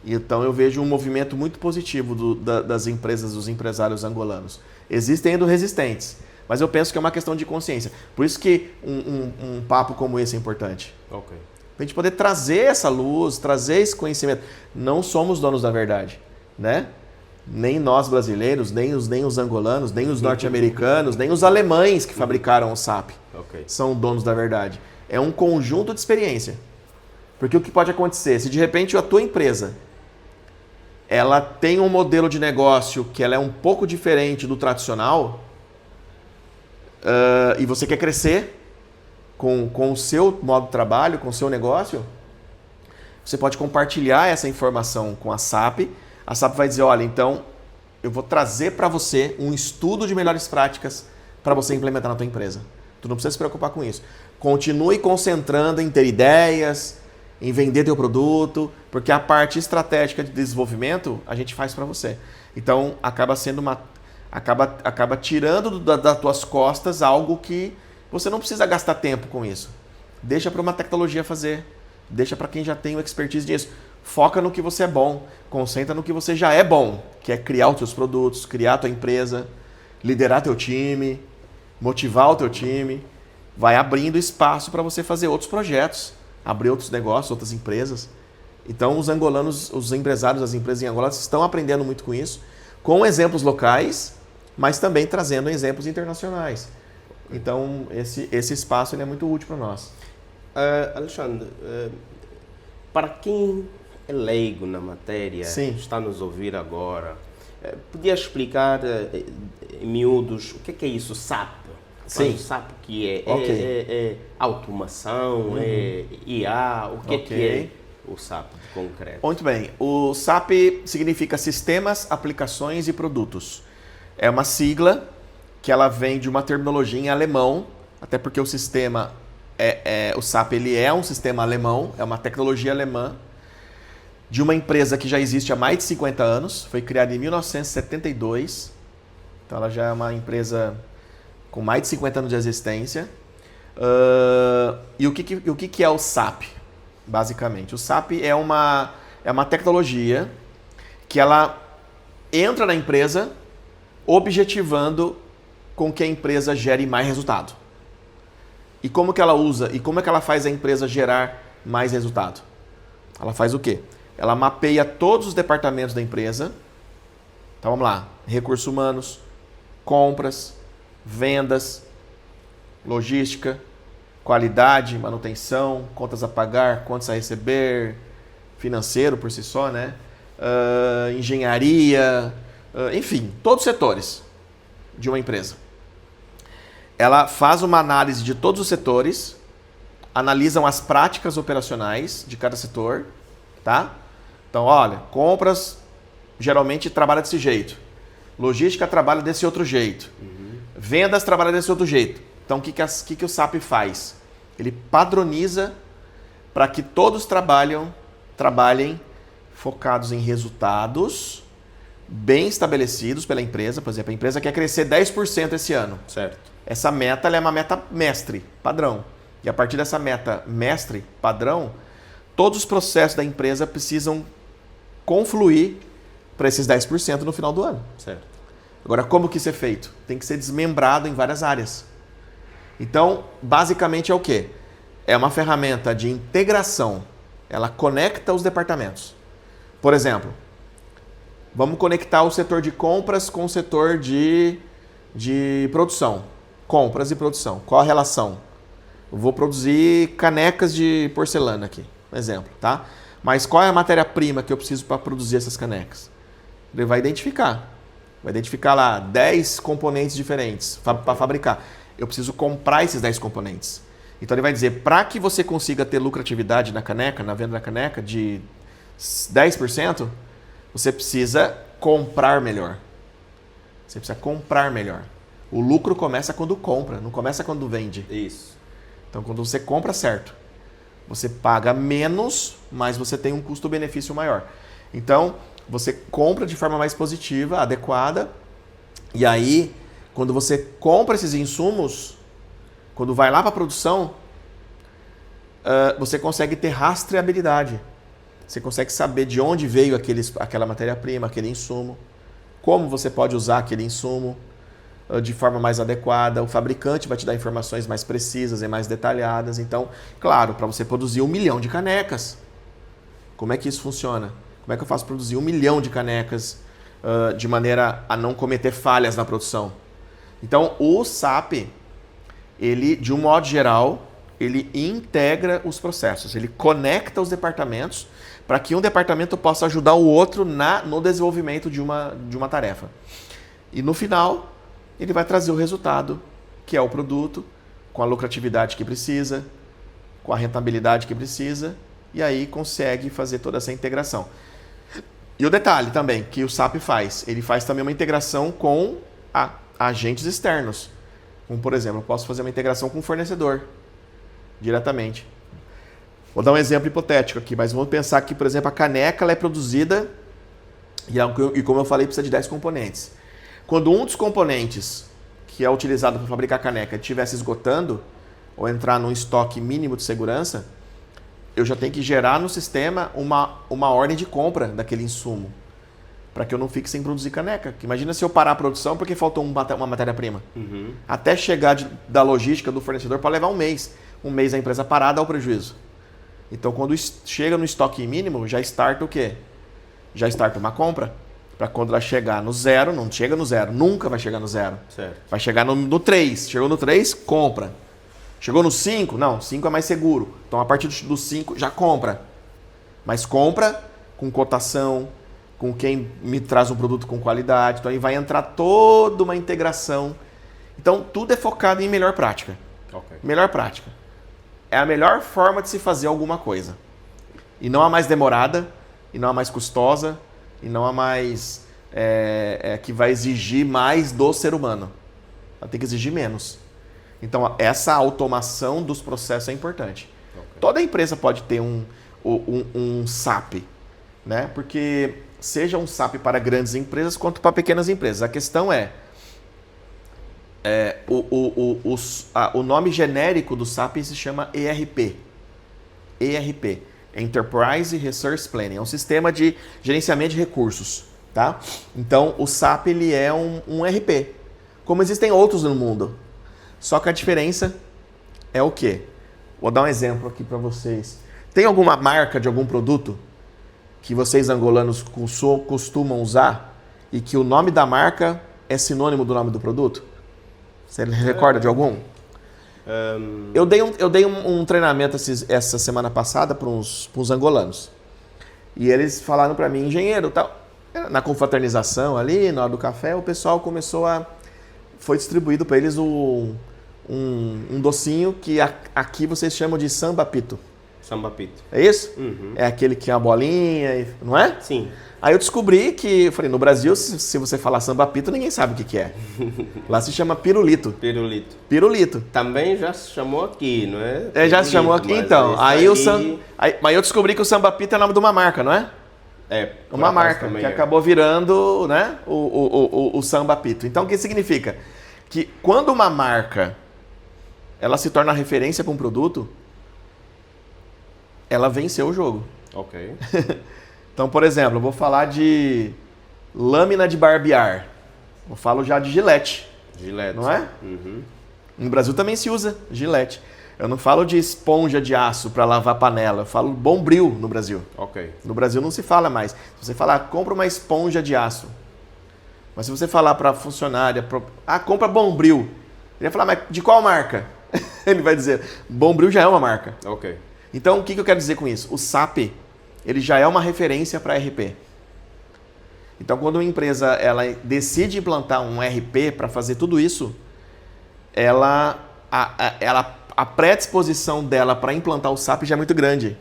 Então eu vejo um movimento muito positivo das empresas, dos empresários angolanos. Existem ainda resistentes, mas eu penso que é uma questão de consciência. Por isso que um papo como esse é importante. Okay. Para a gente poder trazer essa luz, trazer esse conhecimento. Não somos donos da verdade, né? Nem nós brasileiros, nem os angolanos, nem os norte-americanos, nem os alemães que fabricaram o SAP são donos da verdade. É um conjunto de experiência. Porque o que pode acontecer? Se de repente a tua empresa ela tem um modelo de negócio que ela é um pouco diferente do tradicional e você quer crescer com o seu modo de trabalho, com o seu negócio, você pode compartilhar essa informação com a SAP. A SAP vai dizer, olha, então eu vou trazer para você um estudo de melhores práticas para você implementar na tua empresa. Tu não precisa se preocupar com isso. Continue concentrando em ter ideias, em vender teu produto, porque a parte estratégica de desenvolvimento a gente faz para você. Então acaba sendo acaba tirando das tuas costas algo que você não precisa gastar tempo com isso. Deixa para uma tecnologia fazer. Deixa para quem já tem o expertise disso. Foca no que você é bom. Concentra no que você já é bom, que é criar os teus produtos, criar a tua empresa, liderar teu time, motivar o teu time. Vai abrindo espaço para você fazer outros projetos, abrir outros negócios, outras empresas. Então os angolanos, os empresários das empresas em Angola estão aprendendo muito com isso, com exemplos locais, mas também trazendo exemplos internacionais. Então esse espaço ele é muito útil para nós. Alexandre, para quem é leigo na matéria, Sim. está nos ouvir agora, podia explicar em miúdos, o que é isso, SAP? Sim. O SAP que é? Ok. É automação, é IA, o que é que é o SAP de concreto? Muito bem. O SAP significa Sistemas, Aplicações e Produtos. É uma sigla que ela vem de uma terminologia em alemão, até porque o sistema, o SAP ele é um sistema alemão, é uma tecnologia alemã, de uma empresa que já existe há mais de 50 anos, foi criada em 1972, então ela já é uma empresa com mais de 50 anos de existência. E o que é o SAP, basicamente? O SAP é uma tecnologia que ela entra na empresa objetivando com que a empresa gere mais resultado. E como que ela usa, e como é que ela faz a empresa gerar mais resultado? Ela faz o quê? Ela mapeia todos os departamentos da empresa. Então vamos lá, recursos humanos, compras, vendas, logística, qualidade, manutenção, contas a pagar, contas a receber, financeiro por si só, né? Engenharia, enfim, todos os setores de uma empresa. Ela faz uma análise de todos os setores, analisam as práticas operacionais de cada setor, tá? Então, olha, compras geralmente trabalha desse jeito, logística trabalha desse outro jeito, vendas trabalha desse outro jeito. Então, o que o SAP faz? Ele padroniza para que todos trabalhem focados em resultados bem estabelecidos pela empresa. Por exemplo, a empresa quer crescer 10% esse ano. Certo. Essa meta ela é uma meta mestre, padrão. E a partir dessa meta mestre, padrão, todos os processos da empresa precisam confluir para esses 10% no final do ano. Certo. Agora, como que isso é feito? Tem que ser desmembrado em várias áreas. Então, basicamente é o quê? É uma ferramenta de integração. Ela conecta os departamentos. Por exemplo, vamos conectar o setor de compras com o setor de produção. Compras e produção. Qual a relação? Eu vou produzir canecas de porcelana aqui, um exemplo, tá? Mas qual é a matéria-prima que eu preciso para produzir essas canecas? Ele vai identificar. Vai identificar lá 10 componentes diferentes para fabricar. Eu preciso comprar esses 10 componentes. Então ele vai dizer, para que você consiga ter lucratividade na caneca, na venda da caneca de 10%, você precisa comprar melhor. Você precisa comprar melhor. O lucro começa quando compra, não começa quando vende. Isso. Então quando você compra certo, você paga menos, mas você tem um custo-benefício maior. Então você compra de forma mais positiva, adequada, e aí quando você compra esses insumos, quando vai lá para a produção, você consegue ter rastreabilidade. Você consegue saber de onde veio aquela matéria-prima, aquele insumo, como você pode usar aquele insumo de forma mais adequada. O fabricante vai te dar informações mais precisas e mais detalhadas. Então, claro, para você produzir 1 milhão de canecas, como é que isso funciona? Como é que eu faço produzir 1 milhão de canecas de maneira a não cometer falhas na produção? Então, o SAP, ele, de um modo geral, ele integra os processos, ele conecta os departamentos para que um departamento possa ajudar o outro no desenvolvimento de uma tarefa. E no final, ele vai trazer o resultado, que é o produto, com a lucratividade que precisa, com a rentabilidade que precisa, e aí consegue fazer toda essa integração. E o detalhe também que o SAP faz, ele faz também uma integração com agentes externos. Como, por exemplo, eu posso fazer uma integração com o fornecedor, diretamente. Vou dar um exemplo hipotético aqui, mas vamos pensar que, por exemplo, a caneca ela é produzida, e como eu falei, precisa de 10 componentes. Quando um dos componentes que é utilizado para fabricar a caneca estiver se esgotando, ou entrar num estoque mínimo de segurança, eu já tenho que gerar no sistema uma ordem de compra daquele insumo, para que eu não fique sem produzir caneca. Imagina se eu parar a produção porque faltou uma matéria-prima. Até chegar da logística do fornecedor pode levar um mês. Um mês a empresa parada, dá o prejuízo. Então, quando chega no estoque mínimo, já starta o quê? Já starta uma compra. Para quando ela chegar no zero, não chega no zero, nunca vai chegar no zero. Certo. Vai chegar no 3. Chegou no 3, compra. Chegou no 5? Não, 5 é mais seguro. Então, a partir do 5, já compra. Mas compra com cotação, com quem me traz um produto com qualidade. Então aí vai entrar toda uma integração. Então tudo é focado em melhor prática. Okay. Melhor prática. É a melhor forma de se fazer alguma coisa. E não a mais demorada, e não a mais custosa, e não a mais que vai exigir mais do ser humano. Ela tem que exigir menos. Então essa automação dos processos é importante. Okay. Toda empresa pode ter um SAP, né? Porque seja um SAP para grandes empresas quanto para pequenas empresas. A questão o nome genérico do SAP se chama ERP. ERP, Enterprise Resource Planning. É um sistema de gerenciamento de recursos. Tá? Então, o SAP ele é um ERP. Como existem outros no mundo. Só que a diferença é o quê? Vou dar um exemplo aqui para vocês. Tem alguma marca de algum produto que vocês angolanos costumam usar e que o nome da marca é sinônimo do nome do produto? Você recorda de algum? Eu dei um treinamento essa semana passada para uns angolanos. E eles falaram para mim, engenheiro, tal, na confraternização ali, na hora do café, o pessoal foi distribuído para eles um docinho que aqui vocês chamam de sambapito. Sambapito. É isso? Uhum. É aquele que é a bolinha, não é? Sim. Aí eu descobri que, falei, no Brasil, se você falar sambapito, ninguém sabe o que é. Lá se chama pirulito. Pirulito. Pirulito. Também já se chamou aqui, não é? Já se chamou aqui, então. Mas eu descobri que o sambapito é o nome de uma marca, não é? É. Uma marca que acabou virando, né, o sambapito. Então, o que significa? Que quando uma marca ela se torna referência para um produto, ela venceu o jogo. Ok. Então, por exemplo, eu vou falar de lâmina de barbear. Eu falo já de Gillette. Gillette. Não é? Uhum. No Brasil também se usa Gillette. Eu não falo de esponja de aço para lavar panela. Eu falo Bombril no Brasil. Ok. No Brasil não se fala mais. Se você falar, compra uma esponja de aço. Mas se você falar para a funcionária, compra Bombril. Ele vai falar, mas de qual marca? Ele vai dizer, Bombril já é uma marca. Ok. Então, o que eu quero dizer com isso? O SAP, ele já é uma referência para RP. Então, quando uma empresa ela decide implantar um RP para fazer tudo isso, a predisposição dela para implantar o SAP já é muito grande.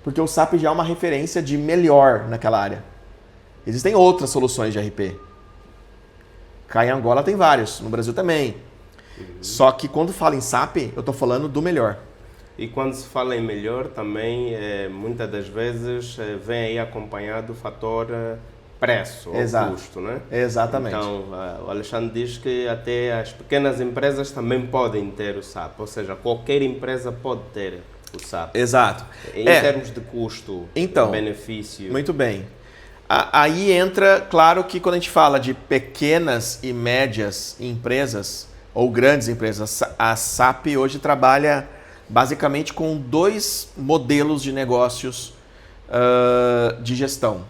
Porque o SAP já é uma referência de melhor naquela área. Existem outras soluções de RP. Cá em Angola tem vários, no Brasil também. Só que quando fala em SAP, eu estou falando do melhor. E quando se fala em melhor, também, muitas das vezes, vem aí acompanhado o fator preço ou custo, né? Exatamente. Então, o Alexandre diz que até as pequenas empresas também podem ter o SAP, ou seja, qualquer empresa pode ter o SAP. Exato. Em termos de custo, então, benefício. Muito bem. Aí entra, claro que quando a gente fala de pequenas e médias empresas, ou grandes empresas, a SAP hoje trabalha basicamente com 2 modelos de negócios de gestão.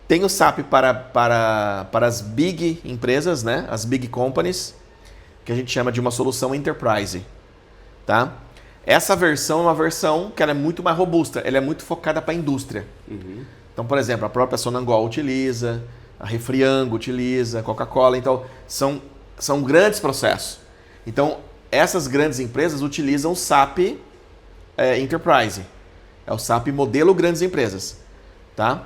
Tem o SAP para as big empresas, né? As big companies, que a gente chama de uma solução enterprise. Tá? Essa versão é uma versão que ela é muito mais robusta, ela é muito focada para a indústria. Uhum. Então, por exemplo, a própria Sonangol utiliza, a Refriango utiliza, a Coca-Cola. Então, são grandes processos. Então, essas grandes empresas utilizam o SAP Enterprise. É o SAP modelo grandes empresas. Tá?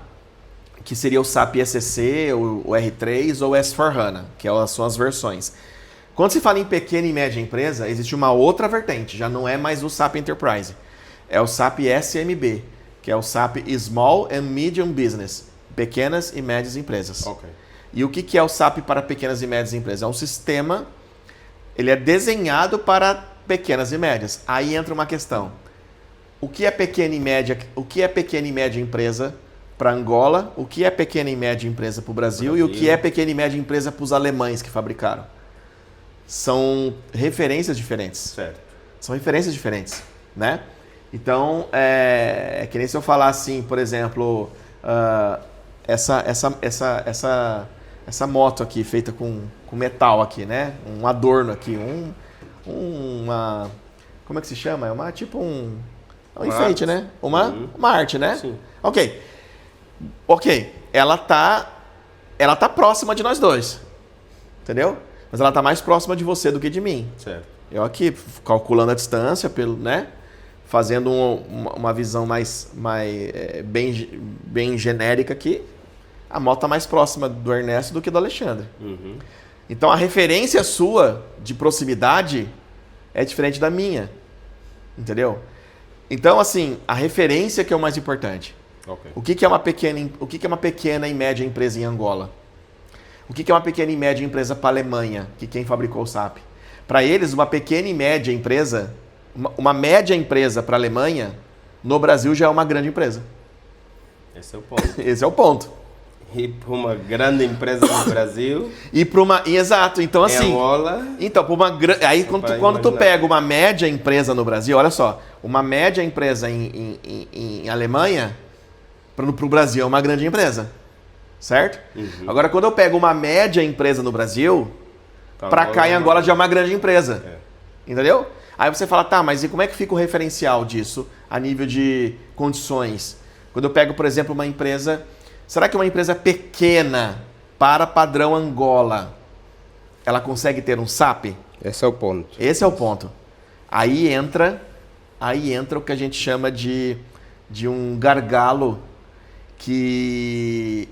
Que seria o SAP ECC, o R3 ou o S4HANA, que são as versões. Quando se fala em pequena e média empresa, existe uma outra vertente, já não é mais o SAP Enterprise. É o SAP SMB, que é o SAP Small and Medium Business, pequenas e médias empresas. Okay. E o que é o SAP para pequenas e médias empresas? É um sistema, ele é desenhado para pequenas e médias. Aí entra uma questão. O que é pequena e média empresa para Angola? O que é pequena e média empresa para o Brasil? E o que é pequena e média empresa para os alemães que fabricaram? São referências diferentes. Certo. São referências diferentes, né? Então, é que nem se eu falar assim, por exemplo, essa moto aqui feita com metal aqui, né? Um adorno aqui, uma como é que se chama? É tipo um enfeite, né? Uma arte, né? Sim. Ok. ela tá próxima de nós dois. Entendeu? Mas ela tá mais próxima de você do que de mim. Certo. Eu aqui, calculando a distância, né? Fazendo uma visão bem genérica aqui, a moto tá mais próxima do Ernesto do que do Alexandre. Uhum. Então a referência sua de proximidade é diferente da minha. Entendeu? Então, assim, a referência que é o mais importante. Ok. O que é uma pequena e média empresa em Angola? O que é uma pequena e média empresa para a Alemanha, que quem fabricou o SAP? Para eles, uma pequena e média empresa, uma média empresa para a Alemanha, no Brasil já é uma grande empresa. Esse é o ponto. Esse é o ponto. E para uma grande empresa no Brasil, Exato, então em assim... Angola... Então, aí quando tu pega uma média empresa no Brasil, olha só, uma média empresa em Alemanha, para o Brasil é uma grande empresa. Certo? Uhum. Agora, quando eu pego uma média empresa no Brasil, para cá em Angola já é uma grande empresa. Entendeu? Aí você fala, tá, mas e como é que fica o referencial disso a nível de condições? Quando eu pego, por exemplo, uma empresa... Será que uma empresa pequena para padrão Angola, ela consegue ter um SAP? Esse é o ponto. Esse é o ponto. Aí entra o que a gente chama de um gargalo que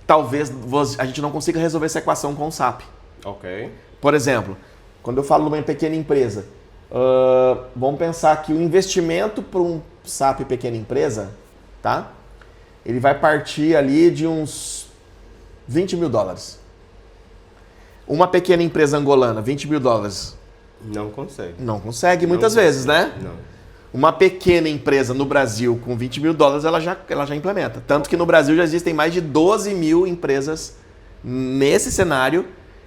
talvez a gente não consiga resolver essa equação com o SAP. Ok. Por exemplo, quando eu falo de uma pequena empresa, vamos pensar que o investimento para um SAP pequena empresa, tá? Ele vai partir ali de uns $20 mil. Uma pequena empresa angolana, $20 mil. Não consegue. Não consegue muitas vezes, né? Não. Uma pequena empresa no Brasil com $20 mil, ela já implementa. Tanto que no Brasil já existem mais de 12 mil empresas nesse cenário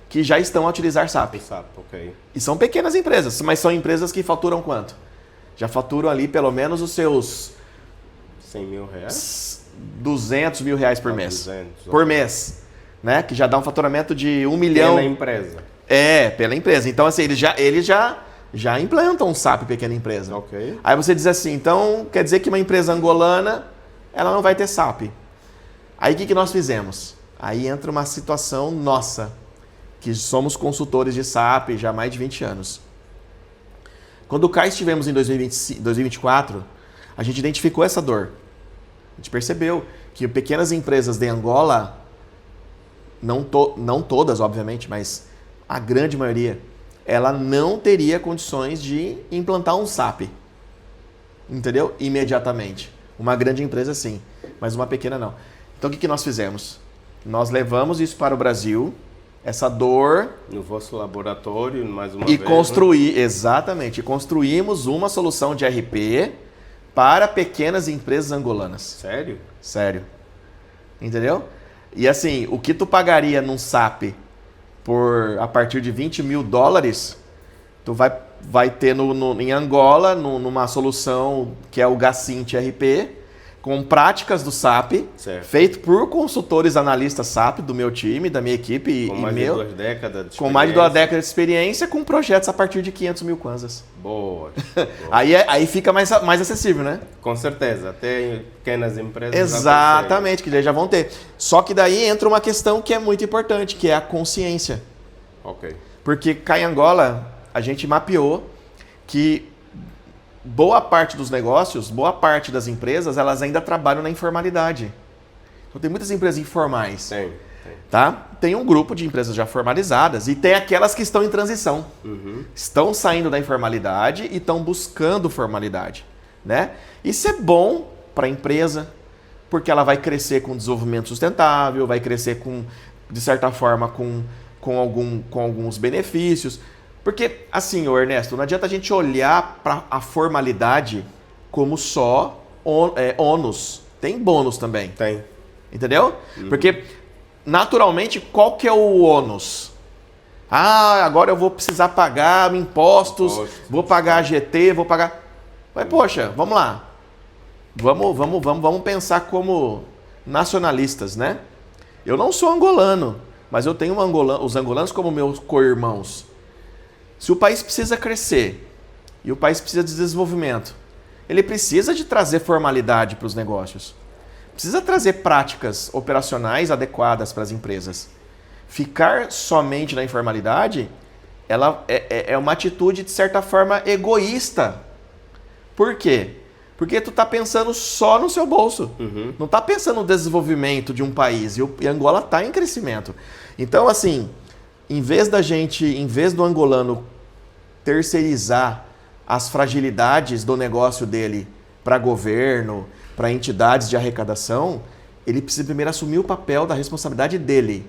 que já estão a utilizar SAP. SAP, ok. E são pequenas empresas, mas são empresas que faturam quanto? Já faturam ali pelo menos os seus... 100 mil reais? 200 mil reais por mês. 200, por ok. mês. Né? Que já dá um faturamento de 1 milhão. Pela empresa. Pela empresa. Então, assim, eles já implantam um SAP pequena empresa. Ok. Aí você diz assim, então quer dizer que uma empresa angolana, ela não vai ter SAP. Aí o que nós fizemos? Aí entra uma situação nossa, que somos consultores de SAP já há mais de 20 anos. Quando cá estivemos em 2024, a gente identificou essa dor. A gente percebeu que pequenas empresas de Angola, não todas, obviamente, mas a grande maioria, ela não teria condições de implantar um SAP. Entendeu? Imediatamente. Uma grande empresa, sim, mas uma pequena não. Então, o que nós fizemos? Nós levamos isso para o Brasil, essa dor... No vosso laboratório, mais uma vez. Exatamente. E construímos uma solução de RP para pequenas empresas angolanas. Sério? Sério. Entendeu? E assim, o que tu pagaria num SAP a partir de $20 mil, tu vai ter em Angola, numa solução que é o Gacint RP, com práticas do SAP, certo, feito por consultores analistas SAP do meu time, da minha equipe com mais de 2 décadas de experiência. Com mais de 2 décadas de experiência, com projetos a partir de 500 mil kwanzas. Boa. Aí fica mais acessível, né? Com certeza, até pequenas empresas. Exatamente, que já vão ter. Só que daí entra uma questão que é muito importante, que é a consciência. Ok. Porque cá em Angola, a gente mapeou que boa parte dos negócios, boa parte das empresas, elas ainda trabalham na informalidade. Então tem muitas empresas informais. Tem. Tá? Tem um grupo de empresas já formalizadas e tem aquelas que estão em transição. Uhum. Estão saindo da informalidade e estão buscando formalidade. Né? Isso é bom para a empresa, porque ela vai crescer com desenvolvimento sustentável, vai crescer de certa forma com alguns benefícios. Porque, assim, Ernesto, não adianta a gente olhar para a formalidade como só ônus. Tem bônus também. Tem. Entendeu? Uhum. Porque, naturalmente, qual que é o ônus? Agora eu vou precisar pagar impostos, vou pagar GT, vou pagar... Mas, poxa, vamos lá. Vamos pensar como nacionalistas, né? Eu não sou angolano, mas eu tenho os angolanos como meus co-irmãos. Se o país precisa crescer e o país precisa de desenvolvimento, ele precisa de trazer formalidade para os negócios. precisa trazer práticas operacionais adequadas para as empresas. Ficar somente na informalidade, ela é uma atitude, de certa forma, egoísta. Por quê? Porque tu tá pensando só no seu bolso. Não tá pensando no desenvolvimento de um país. E Angola tá em crescimento. Então, assim, em vez do angolano terceirizar as fragilidades do negócio dele para governo, para entidades de arrecadação, ele precisa primeiro assumir o papel da responsabilidade dele.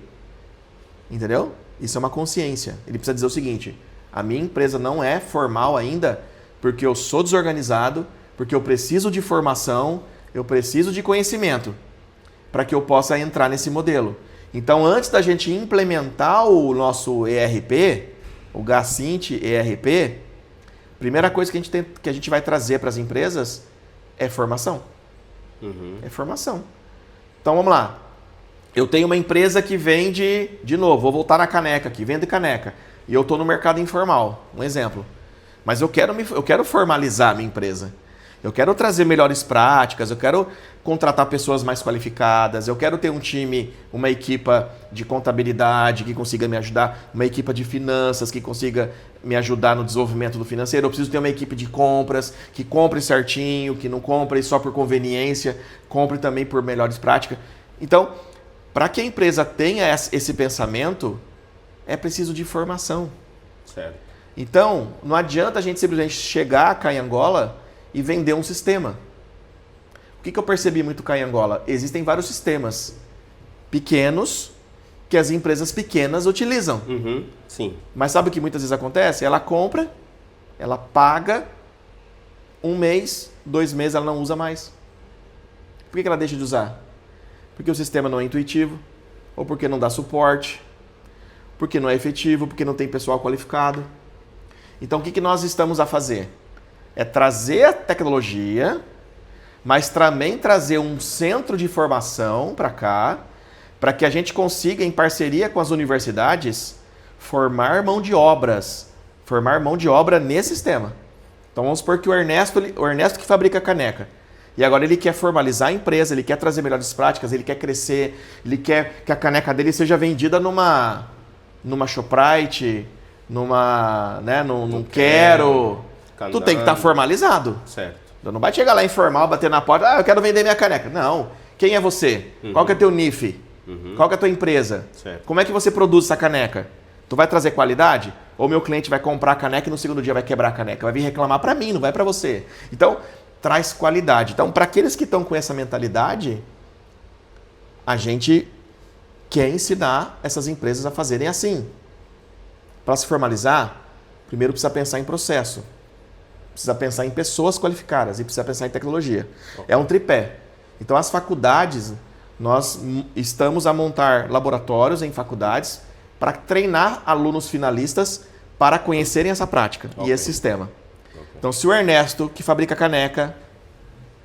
Entendeu? Isso é uma consciência. Ele precisa dizer o seguinte: a minha empresa não é formal ainda porque eu sou desorganizado, porque eu preciso de formação, eu preciso de conhecimento para que eu possa entrar nesse modelo. Então, antes da gente implementar o nosso ERP, o Gacint ERP, a primeira coisa que a gente vai trazer para as empresas é formação. É formação. Então, vamos lá. Eu tenho uma empresa que vende, de novo, vou voltar na caneca aqui, vende caneca. E eu estou no mercado informal, um exemplo. Mas eu quero formalizar a minha empresa. Eu quero trazer melhores práticas, eu quero contratar pessoas mais qualificadas, eu quero ter um time, uma equipa de contabilidade que consiga me ajudar, uma equipa de finanças que consiga me ajudar no desenvolvimento do financeiro. Eu preciso ter uma equipe de compras que compre certinho, que não compre só por conveniência, compre também por melhores práticas. Então, para que a empresa tenha esse pensamento, é preciso de formação. Certo. Então, não adianta a gente simplesmente chegar cá em Angola e vender um sistema. O que eu percebi muito cá em Angola? Existem vários sistemas pequenos que as empresas pequenas utilizam. Sim. Mas sabe o que muitas vezes acontece? Ela compra, ela paga, 1 mês, 2 meses ela não usa mais. Por que ela deixa de usar? Porque o sistema não é intuitivo, ou porque não dá suporte, porque não é efetivo, porque não tem pessoal qualificado. Então, o que nós estamos a fazer? É trazer a tecnologia, mas também trazer um centro de formação para cá, para que a gente consiga, em parceria com as universidades, formar mão de obra nesse sistema. Então, vamos supor que o Ernesto que fabrica caneca, e agora ele quer formalizar a empresa, ele quer trazer melhores práticas, ele quer crescer, ele quer que a caneca dele seja vendida numa Shoprite, num Quero. Tu tem que estar formalizado. Certo. Tu não vai chegar lá informal, bater na porta, eu quero vender minha caneca. Não. Quem é você? Qual que é teu NIF? Qual que é a tua empresa? Certo. Como é que você produz essa caneca? Tu vai trazer qualidade? Ou meu cliente vai comprar a caneca e no segundo dia vai quebrar a caneca? Vai vir reclamar para mim, não vai para você. Então, traz qualidade. Então, para aqueles que estão com essa mentalidade, a gente quer ensinar essas empresas a fazerem assim. Para se formalizar, primeiro precisa pensar em processo. Precisa pensar em pessoas qualificadas e precisa pensar em tecnologia. É um tripé. Então, as faculdades, nós estamos a montar laboratórios em faculdades para treinar alunos finalistas para conhecerem essa prática e esse sistema. Então, se o Ernesto, que fabrica caneca,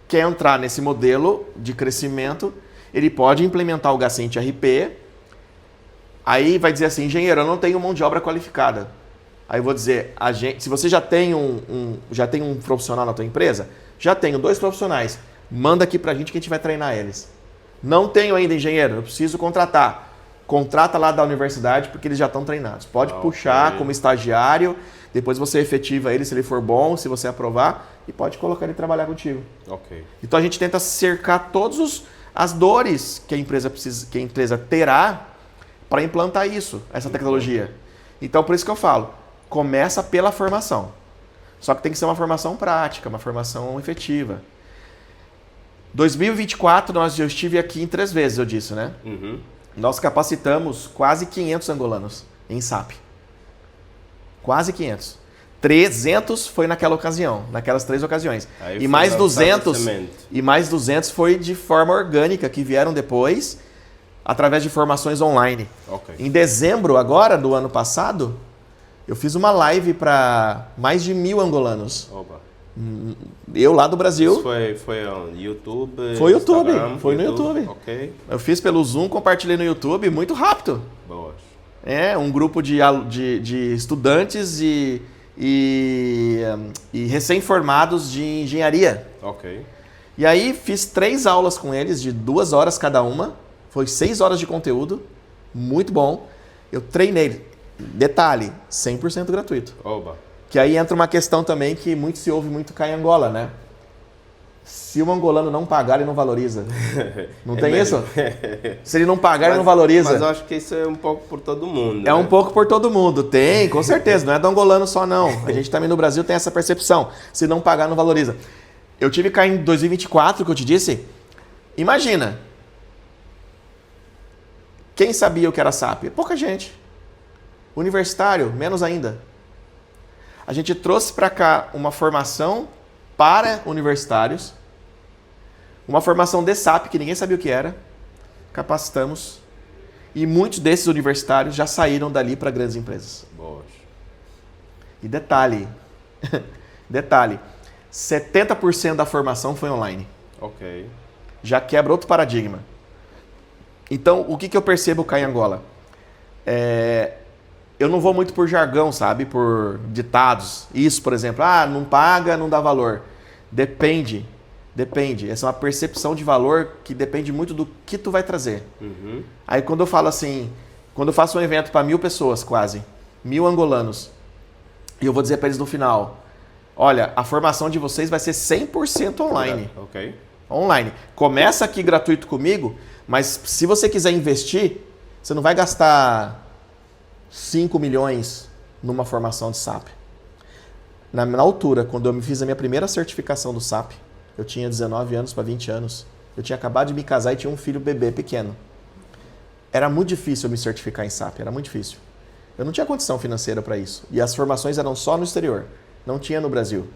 quer entrar nesse modelo de crescimento, ele pode implementar o Gacint RP. Aí vai dizer assim: engenheiro, eu não tenho mão de obra qualificada. Aí eu vou dizer: se você já tem um profissional na tua empresa, já tenho 2 profissionais, manda aqui pra gente que a gente vai treinar eles. Não tenho ainda engenheiro, eu preciso contratar. Contrata lá da universidade porque eles já estão treinados. Pode puxar como estagiário, depois você efetiva ele se ele for bom, se você aprovar, e pode colocar ele trabalhar contigo. Então a gente tenta cercar todas as dores que a empresa terá para implantar essa tecnologia. Então por isso que eu falo, começa pela formação. Só que tem que ser uma formação prática, uma formação efetiva. 2024 eu estive aqui em 3 vezes, eu disse, né? Nós capacitamos quase 500 angolanos em SAP. Quase 500. 300 foi naquela ocasião, naquelas 3 ocasiões. E mais 200 foi de forma orgânica, que vieram depois, através de formações online. Em dezembro agora, do ano passado, eu fiz uma live para mais de 1.000 angolanos. Eu lá do Brasil. Isso foi no YouTube? Foi YouTube, Instagram, foi no YouTube. Eu fiz pelo Zoom, compartilhei no YouTube, muito rápido. Boas. Um grupo de estudantes e recém-formados de engenharia. E aí fiz 3 aulas com eles de 2 horas cada uma. Foi 6 horas de conteúdo. Muito bom. Eu treinei. Detalhe, 100% gratuito. Oba. Que aí entra uma questão também que muito se ouve muito cá em Angola, né? Se o angolano não pagar, ele não valoriza. Não tem isso? Se ele não pagar, ele não valoriza. Mas eu acho que isso é um pouco por todo mundo. É um pouco por todo mundo. Tem, com certeza. Não é do angolano só, não. A gente também no Brasil tem essa percepção. Se não pagar, não valoriza. Eu tive cá em 2024, que eu te disse. Imagina. Quem sabia o que era SAP? Pouca gente. Universitário, menos ainda. A gente trouxe para cá uma formação para universitários, uma formação de SAP, que ninguém sabia o que era, capacitamos, e muitos desses universitários já saíram dali para grandes empresas. Boas. E detalhe, 70% da formação foi online. Ok. Já quebra outro paradigma. Então, o que eu percebo cá em Angola? Eu não vou muito por jargão, sabe? Por ditados. Isso, por exemplo. Não paga, não dá valor. Depende. Essa é uma percepção de valor que depende muito do que tu vai trazer. Uhum. Aí quando eu falo assim, quando eu faço um evento para 1.000 pessoas quase, 1.000 angolanos, e eu vou dizer para eles no final, olha, a formação de vocês vai ser 100% online. Ok. Online. Começa aqui gratuito comigo, mas se você quiser investir, você não vai gastar 5 milhões numa formação de SAP. Na altura, quando eu me fiz a minha primeira certificação do SAP, eu tinha 19 anos para 20 anos. Eu tinha acabado de me casar e tinha um filho bebê pequeno. Era muito difícil eu me certificar em SAP, era muito difícil. Eu não tinha condição financeira para isso. E as formações eram só no exterior, não tinha no Brasil.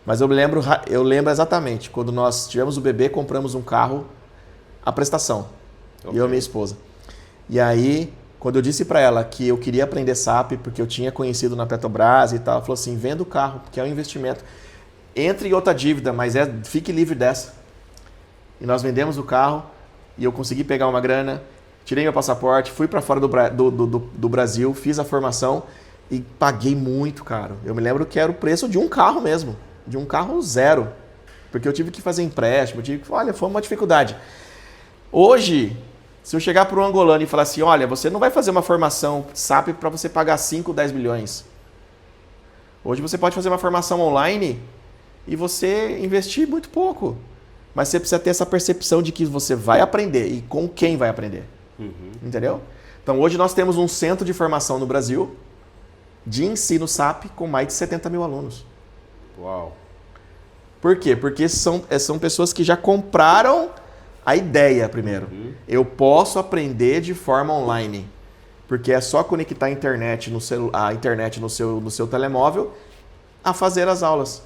Mas eu lembro exatamente, quando nós tivemos o bebê, compramos um carro à prestação. Okay. Eu e minha esposa. E aí, quando eu disse para ela que eu queria aprender SAP, porque eu tinha conhecido na Petrobras e tal, ela falou assim, venda o carro, porque é um investimento. Entre em outra dívida, mas fique livre dessa. E nós vendemos o carro, e eu consegui pegar uma grana, tirei meu passaporte, fui para fora do Brasil, fiz a formação e paguei muito caro. Eu me lembro que era o preço de um carro mesmo, de um carro zero. Porque eu tive que fazer empréstimo, olha, foi uma dificuldade. Hoje, se eu chegar para um angolano e falar assim, olha, você não vai fazer uma formação SAP para você pagar 5, 10 milhões. Hoje você pode fazer uma formação online e você investir muito pouco. Mas você precisa ter essa percepção de que você vai aprender e com quem vai aprender. Uhum. Entendeu? Então hoje nós temos um centro de formação no Brasil de ensino SAP com mais de 70 mil alunos. Uau! Por quê? Porque são pessoas que já compraram a ideia primeiro. Uhum. Eu posso aprender de forma online. Porque é só conectar a internet no seu telemóvel a fazer as aulas.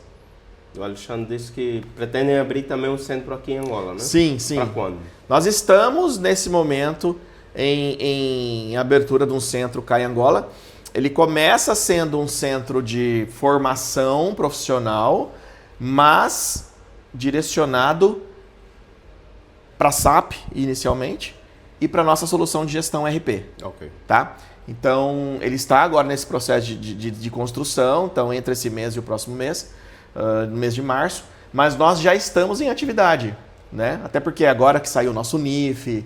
O Alexandre disse que pretendem abrir também um centro aqui em Angola, né? Sim, sim. Para quando? Nós estamos, nesse momento, em abertura de um centro cá em Angola. Ele começa sendo um centro de formação profissional, mas direcionado para SAP inicialmente e para nossa solução de gestão RP. Ok. Tá? Então, ele está agora nesse processo de construção, então entre esse mês e o próximo mês, no mês de março, mas nós já estamos em atividade. Né? Até porque agora que saiu o nosso NIF,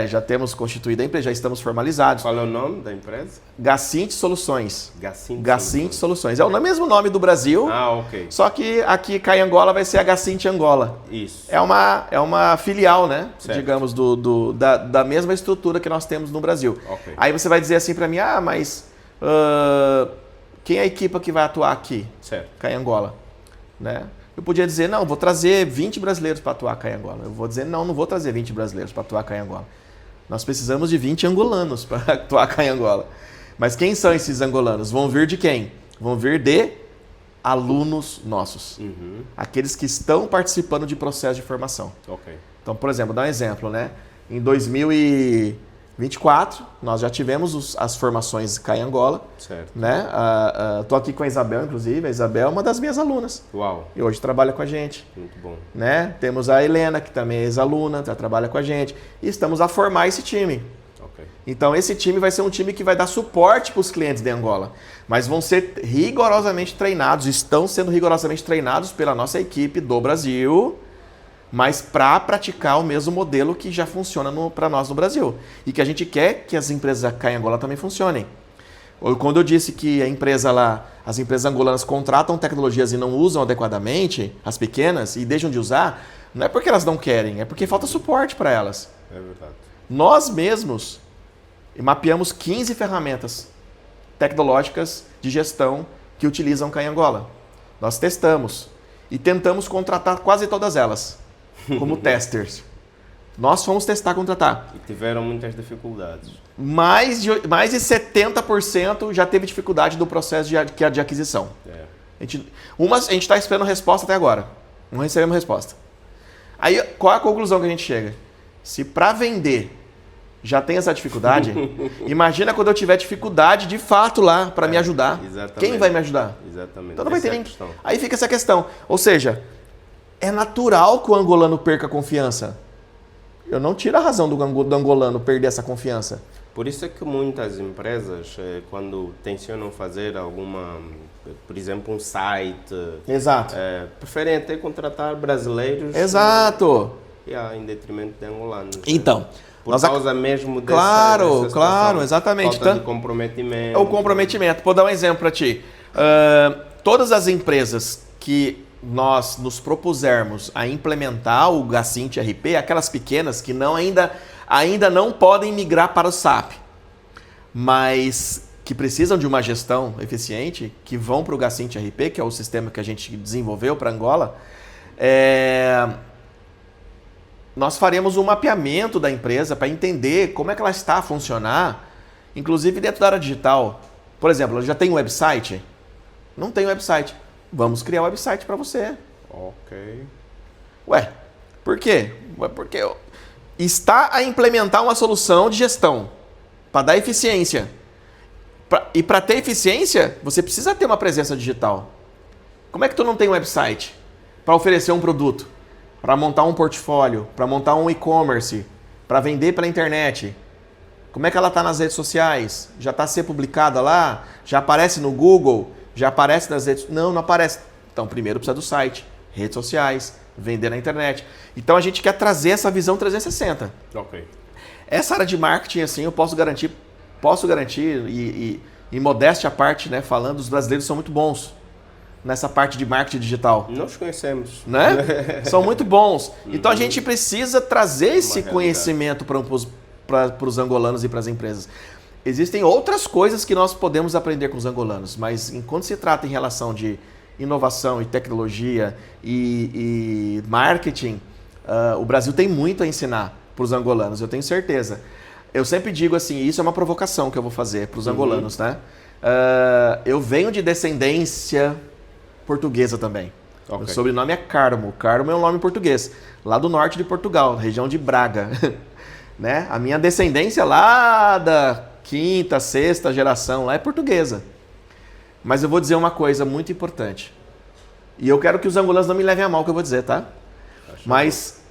já temos constituído a empresa, já estamos formalizados. Qual é o nome da empresa? Gacinte Soluções. Gacinte Soluções. É o mesmo nome do Brasil, ok. Só que aqui cá em Angola vai ser a Gacinte Angola. Isso. É uma filial, né? Certo. Digamos, da mesma estrutura que nós temos no Brasil. Okay. Aí você vai dizer assim para mim, mas quem é a equipe que vai atuar aqui? Certo. Cá em Angola, né? Eu podia dizer, não, vou trazer 20 brasileiros para atuar cá em Angola. Eu vou dizer, não vou trazer 20 brasileiros para atuar cá em Angola. Nós precisamos de 20 angolanos para atuar cá em Angola. Mas quem são esses angolanos? Vão vir de quem? Vão vir de alunos nossos. Uhum. Aqueles que estão participando de processo de formação. Okay. Então, por exemplo, dá um exemplo, né? Em 2024, nós já tivemos as formações cá em Angola. Certo. Né? Estou aqui com a Isabel, inclusive. A Isabel é uma das minhas alunas. Uau. E hoje trabalha com a gente. Muito bom. Né? Temos a Helena, que também é ex-aluna, trabalha com a gente. E estamos a formar esse time. Okay. Então esse time vai ser um time que vai dar suporte para os clientes de Angola, mas vão ser rigorosamente treinados, estão sendo rigorosamente treinados pela nossa equipe do Brasil, mas para praticar o mesmo modelo que já funciona para nós no Brasil e que a gente quer que as empresas cá em Angola também funcionem. Quando eu disse que as empresas angolanas contratam tecnologias e não usam adequadamente, as pequenas, e deixam de usar, não é porque elas não querem, é porque falta suporte para elas. É verdade. Nós mesmos mapeamos 15 ferramentas tecnológicas de gestão que utilizam cá em Angola. Nós testamos e tentamos contratar quase todas elas como testers. Nós fomos testar, contratar. E tiveram muitas dificuldades. Mais de 70% já teve dificuldade do processo de aquisição. É. A gente está esperando resposta até agora. Não recebemos resposta. Aí, qual é a conclusão que a gente chega? Se para vender já tem essa dificuldade, imagina quando eu tiver dificuldade de fato lá para me ajudar. Exatamente. Quem vai me ajudar? Exatamente. Então não vai ter nem... questão. Aí fica essa questão. Ou seja, é natural que o angolano perca a confiança. Eu não tiro a razão do angolano perder essa confiança. Por isso é que muitas empresas, quando tencionam fazer por exemplo, um site, Exato. preferem até contratar brasileiros. Exato. Em detrimento de angolanos. Então, por causa mesmo dessa Claro, situação, exatamente. Falta de comprometimento. É o comprometimento. Vou dar um exemplo para ti. Todas as empresas que nós nos propusermos a implementar o Gacint RP, aquelas pequenas que ainda não podem migrar para o SAP, mas que precisam de uma gestão eficiente, que vão para o Gacint RP, que é o sistema que a gente desenvolveu para Angola, nós faremos um mapeamento da empresa para entender como é que ela está a funcionar, inclusive dentro da área digital. Por exemplo, ela já tem um website? Não tem website. Vamos criar um website para você. Ok. Ué, por quê? Porque está a implementar uma solução de gestão para dar eficiência. E para ter eficiência, você precisa ter uma presença digital. Como é que tu não tem um website para oferecer um produto, para montar um portfólio, para montar um e-commerce, para vender pela internet? Como é que ela está nas redes sociais? Já está a ser publicada lá? Já aparece no Google? Já aparece nas redes... Não aparece. Então, primeiro precisa do site, redes sociais, vender na internet. Então, a gente quer trazer essa visão 360. Ok. Essa área de marketing, assim, eu posso garantir e modéstia à parte, né, falando, os brasileiros são muito bons nessa parte de marketing digital. Nós conhecemos. Né? São muito bons. Então, a gente precisa trazer esse conhecimento para os angolanos e para as empresas. Existem outras coisas que nós podemos aprender com os angolanos, mas enquanto se trata em relação de inovação e tecnologia e marketing, o Brasil tem muito a ensinar para os angolanos, eu tenho certeza. Eu sempre digo assim, isso é uma provocação que eu vou fazer para os angolanos, né? Eu venho de descendência portuguesa também. Okay. Meu sobrenome é Carmo. Carmo é um nome português, lá do norte de Portugal, região de Braga. Né? A minha descendência lá da quinta, sexta geração lá é portuguesa. Mas eu vou dizer uma coisa muito importante. E eu quero que os angolanos não me levem a mal o que eu vou dizer, tá? Mas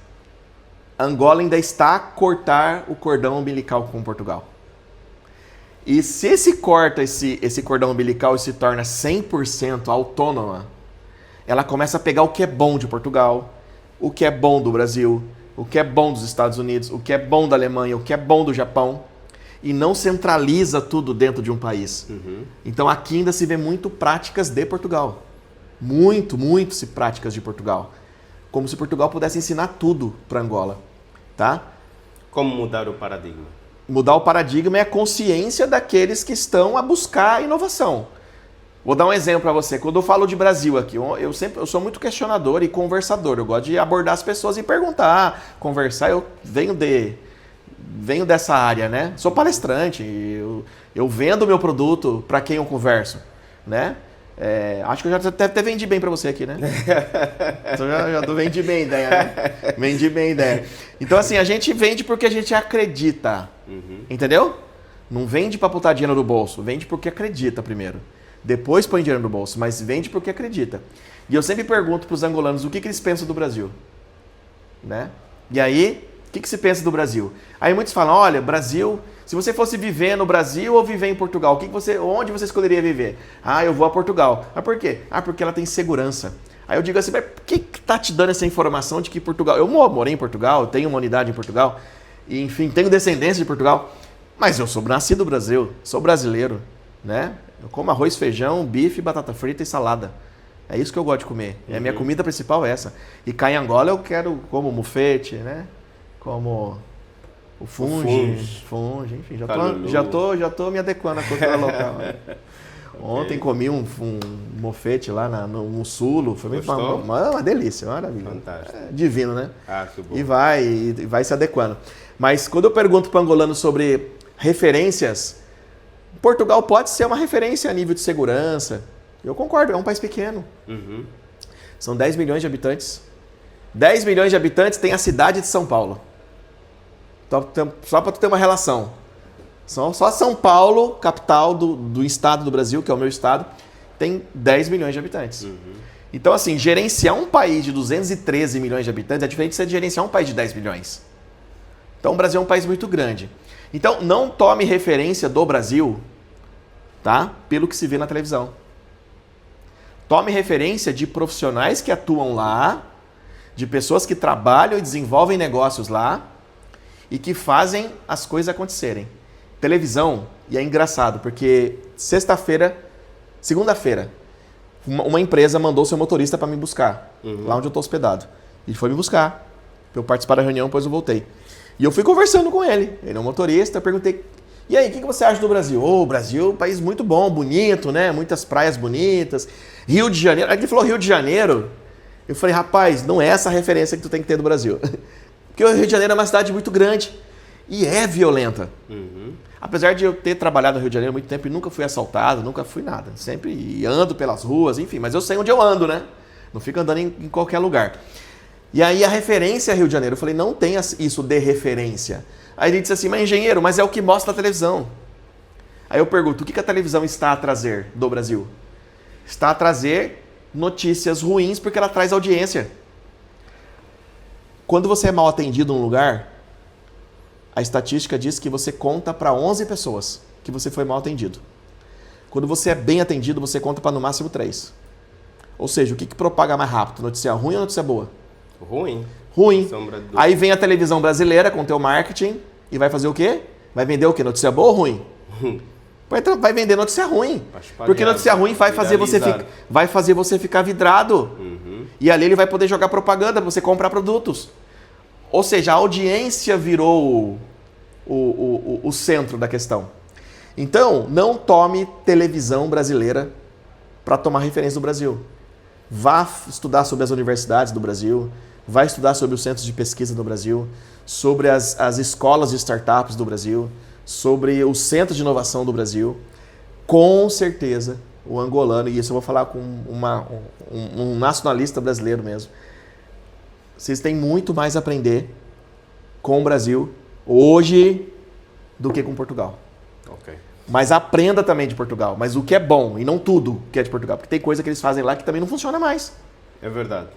Angola ainda está a cortar o cordão umbilical com Portugal. E se corta esse cordão umbilical e se torna 100% autônoma, ela começa a pegar o que é bom de Portugal, o que é bom do Brasil, o que é bom dos Estados Unidos, o que é bom da Alemanha, o que é bom do Japão, e não centraliza tudo dentro de um país. Então aqui ainda se vê muito práticas de Portugal. Muito se práticas de Portugal. Como se Portugal pudesse ensinar tudo para Angola. Tá? Como mudar o paradigma? Mudar o paradigma é a consciência daqueles que estão a buscar inovação. Vou dar um exemplo para você. Quando eu falo de Brasil aqui, eu sou muito questionador e conversador. Eu gosto de abordar as pessoas e perguntar, conversar. Eu venho dessa área, né? Sou palestrante, eu vendo o meu produto para quem eu converso, né? Acho que eu já até vendi bem para você aqui, né? Então já vendi bem a ideia, né? Vendi bem a ideia. Então assim, a gente vende porque a gente acredita, entendeu? Não vende para botar dinheiro no bolso, vende porque acredita primeiro. Depois põe dinheiro no bolso, mas vende porque acredita. E eu sempre pergunto para os angolanos o que eles pensam do Brasil, né? E aí que se pensa do Brasil? Aí muitos falam, olha, Brasil, se você fosse viver no Brasil ou viver em Portugal, onde você escolheria viver? Ah, eu vou a Portugal. Ah, por quê? Ah, porque ela tem segurança. Aí eu digo assim, mas por que tá te dando essa informação de que Portugal... Eu morei em Portugal, tenho uma unidade em Portugal, e, enfim, tenho descendência de Portugal, mas eu sou nascido no Brasil, sou brasileiro, né? Eu como arroz, feijão, bife, batata frita e salada. É isso que eu gosto de comer. A minha comida principal é essa. E cá em Angola eu como mufete, né? Como o funge, enfim, já tô me adequando à cultura local. Né? Ontem comi um mofete lá no Mussulo, foi uma delícia, maravilha. Fantástico. É divino, né? Ah, que bom. E vai se adequando. Mas quando eu pergunto para o angolano sobre referências, Portugal pode ser uma referência a nível de segurança. Eu concordo, é um país pequeno. Uhum. São 10 milhões de habitantes. 10 milhões de habitantes tem a cidade de São Paulo. Só para tu ter uma relação. Só São Paulo, capital do estado do Brasil, que é o meu estado, tem 10 milhões de habitantes. Uhum. Então, assim, gerenciar um país de 213 milhões de habitantes é diferente de você gerenciar um país de 10 milhões. Então, o Brasil é um país muito grande. Então, não tome referência do Brasil, tá? Pelo que se vê na televisão. Tome referência de profissionais que atuam lá, de pessoas que trabalham e desenvolvem negócios lá e que fazem as coisas acontecerem. Televisão, e é engraçado, porque segunda-feira, uma empresa mandou seu motorista para me buscar, lá onde eu estou hospedado. Ele foi me buscar, para eu participar da reunião, depois eu voltei. E eu fui conversando com ele. Ele é um motorista, eu perguntei, e aí, o que você acha do Brasil? O Brasil é um país muito bom, bonito, né? Muitas praias bonitas. Rio de Janeiro. Aí ele falou Rio de Janeiro. Eu falei, rapaz, não é essa a referência que tu tem que ter do Brasil. Porque o Rio de Janeiro é uma cidade muito grande e é violenta. Uhum. Apesar de eu ter trabalhado no Rio de Janeiro há muito tempo e nunca fui assaltado, nunca fui nada. Sempre ando pelas ruas, enfim, mas eu sei onde eu ando, né? Não fico andando em qualquer lugar. E aí a referência a Rio de Janeiro, eu falei, não tem isso de referência. Aí ele disse assim, mas engenheiro, mas é o que mostra a televisão. Aí eu pergunto, o que a televisão está a trazer do Brasil? Está a trazer notícias ruins porque ela traz audiência. Quando você é mal atendido num lugar, a estatística diz que você conta para 11 pessoas que você foi mal atendido. Quando você é bem atendido, você conta para no máximo 3. Ou seja, o que propaga mais rápido? Notícia ruim ou notícia boa? Ruim. Aí vem a televisão brasileira com o teu marketing e vai fazer o quê? Vai vender o quê? Notícia boa ou ruim? Vai vender notícia ruim. Porque notícia ruim vai fazer você ficar vidrado. Uhum. E ali ele vai poder jogar propaganda para você comprar produtos. Ou seja, a audiência virou o centro da questão. Então, não tome televisão brasileira para tomar referência do Brasil. Vá estudar sobre as universidades do Brasil, vá estudar sobre os centros de pesquisa do Brasil, sobre as escolas de startups do Brasil, sobre os centros de inovação do Brasil. Com certeza, o angolano, e isso eu vou falar com um nacionalista brasileiro mesmo, vocês têm muito mais a aprender com o Brasil hoje do que com Portugal. Okay. Mas aprenda também de Portugal, mas o que é bom e não tudo que é de Portugal, porque tem coisa que eles fazem lá que também não funciona mais. É verdade.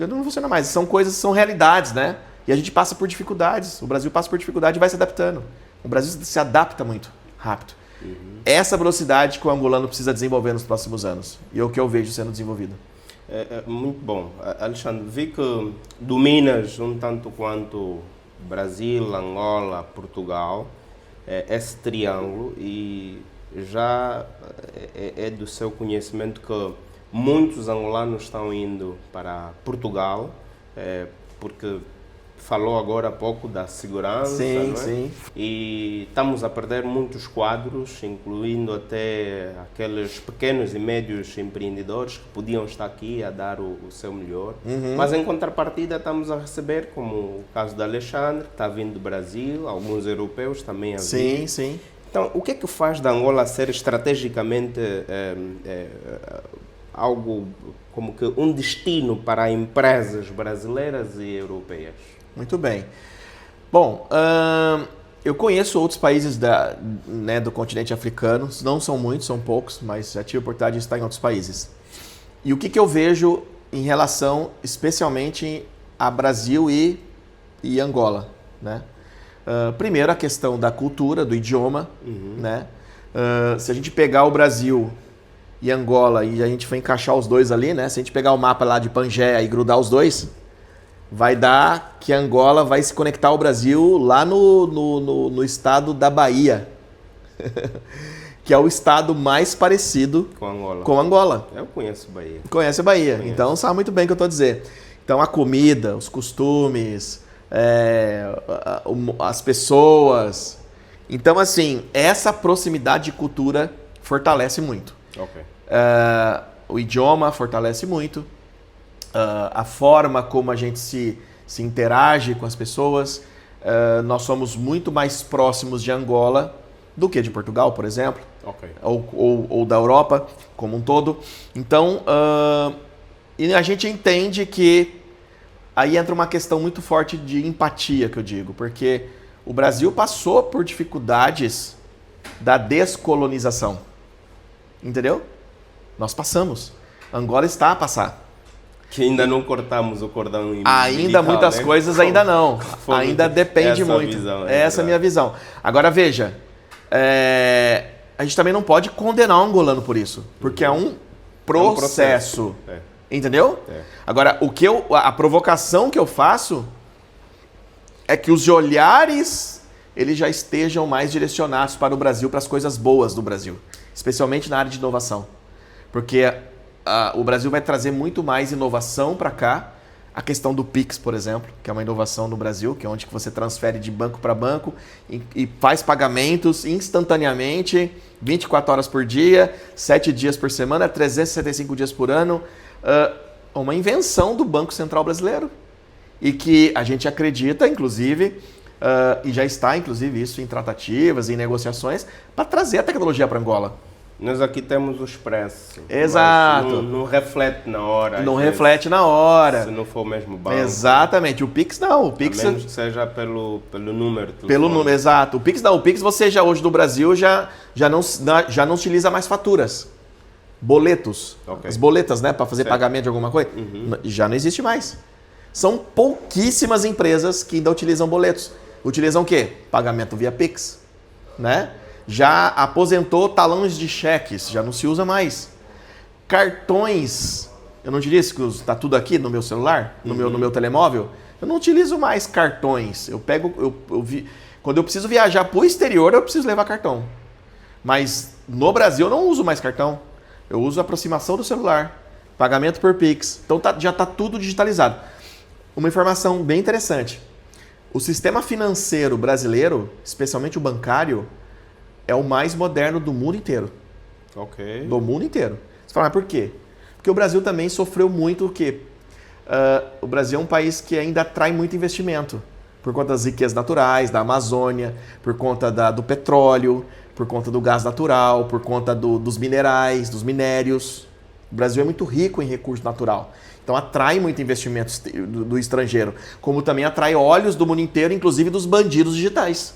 Não funciona mais. São realidades, né? E a gente passa por dificuldades. O Brasil passa por dificuldade e vai se adaptando. O Brasil se adapta muito rápido. Uhum. Essa velocidade que o angolano precisa desenvolver nos próximos anos. E é o que eu vejo sendo desenvolvido. Muito bom. Alexandre, vi que dominas um tanto quanto Brasil, Angola, Portugal, esse triângulo, e já é do seu conhecimento que muitos angolanos estão indo para Portugal, porque falou agora há pouco da segurança, sim, não é? Sim. E estamos a perder muitos quadros, incluindo até aqueles pequenos e médios empreendedores que podiam estar aqui a dar o seu melhor. Uhum. Mas em contrapartida estamos a receber, como o caso da Alexandre, que está vindo do Brasil, alguns europeus também a vir. Sim, sim. Então, o que é que faz da Angola ser estrategicamente algo como que um destino para empresas brasileiras e europeias? Muito bem. Bom, eu conheço outros países do continente africano, não são muitos, são poucos, mas já tive a oportunidade de estar em outros países. E o que eu vejo em relação especialmente a Brasil e Angola? né? Primeiro, a questão da cultura, do idioma, né? Se a gente pegar o Brasil e Angola e a gente for encaixar os dois ali, né? Se a gente pegar o mapa lá de Pangeia e grudar os dois, vai dar que Angola vai se conectar ao Brasil lá no estado da Bahia, que é o estado mais parecido com Angola. Eu conheço Bahia. Conhece a Bahia, então sabe muito bem o que eu estou a dizer. Então a comida, os costumes, as pessoas. Então assim, essa proximidade de cultura fortalece muito. Okay. O idioma fortalece muito. A forma como a gente se interage com as pessoas. Nós somos muito mais próximos de Angola do que de Portugal, por exemplo. Okay. Ou da Europa como um todo. Então, e a gente entende que aí entra uma questão muito forte de empatia, que eu digo, porque o Brasil passou por dificuldades da descolonização. Entendeu? Nós passamos. Angola está a passar. Que ainda não cortamos o cordão ainda muitas coisas ainda não. Ainda depende muito. Essa é a minha visão. Agora veja, a gente também não pode condenar o angolano por isso, porque é um processo. Entendeu? Agora, a provocação que eu faço é que os olhares eles já estejam mais direcionados para o Brasil, para as coisas boas do Brasil, especialmente na área de inovação. Porque o Brasil vai trazer muito mais inovação para cá. A questão do Pix, por exemplo, que é uma inovação no Brasil, que é onde você transfere de banco para banco e faz pagamentos instantaneamente, 24 horas por dia, 7 dias por semana, 365 dias por ano. Uma invenção do Banco Central Brasileiro. E que a gente acredita, inclusive, e já está, inclusive, isso em tratativas, em negociações, para trazer a tecnologia para Angola. Nós aqui temos o Expresso. Exato. Não reflete na hora. Não reflete na hora. Se não for o mesmo banco. Exatamente. O Pix não. O Pix, a menos que seja pelo número. Pelo número, exato. O Pix não. O Pix você já hoje no Brasil já não utiliza mais faturas. Boletos. Okay. As boletas, né? Para fazer pagamento de alguma coisa. Já não existe mais. São pouquíssimas empresas que ainda utilizam boletos. Utilizam o quê? Pagamento via Pix. Né? Já aposentou talões de cheques, já não se usa mais. Cartões, eu não te disse que está tudo aqui no meu celular, no meu telemóvel? Eu não utilizo mais cartões. Quando eu preciso viajar para o exterior, eu preciso levar cartão. Mas no Brasil eu não uso mais cartão. Eu uso a aproximação do celular, pagamento por Pix. Então já está tudo digitalizado. Uma informação bem interessante. O sistema financeiro brasileiro, especialmente o bancário, é o mais moderno do mundo inteiro. Ok. Do mundo inteiro. Você fala, mas por quê? Porque o Brasil também sofreu muito o quê? O Brasil é um país que ainda atrai muito investimento. Por conta das riquezas naturais, da Amazônia, por conta do petróleo, por conta do gás natural, por conta dos minerais, dos minérios. O Brasil é muito rico em recurso natural. Então atrai muito investimento do estrangeiro. Como também atrai olhos do mundo inteiro, inclusive dos bandidos digitais.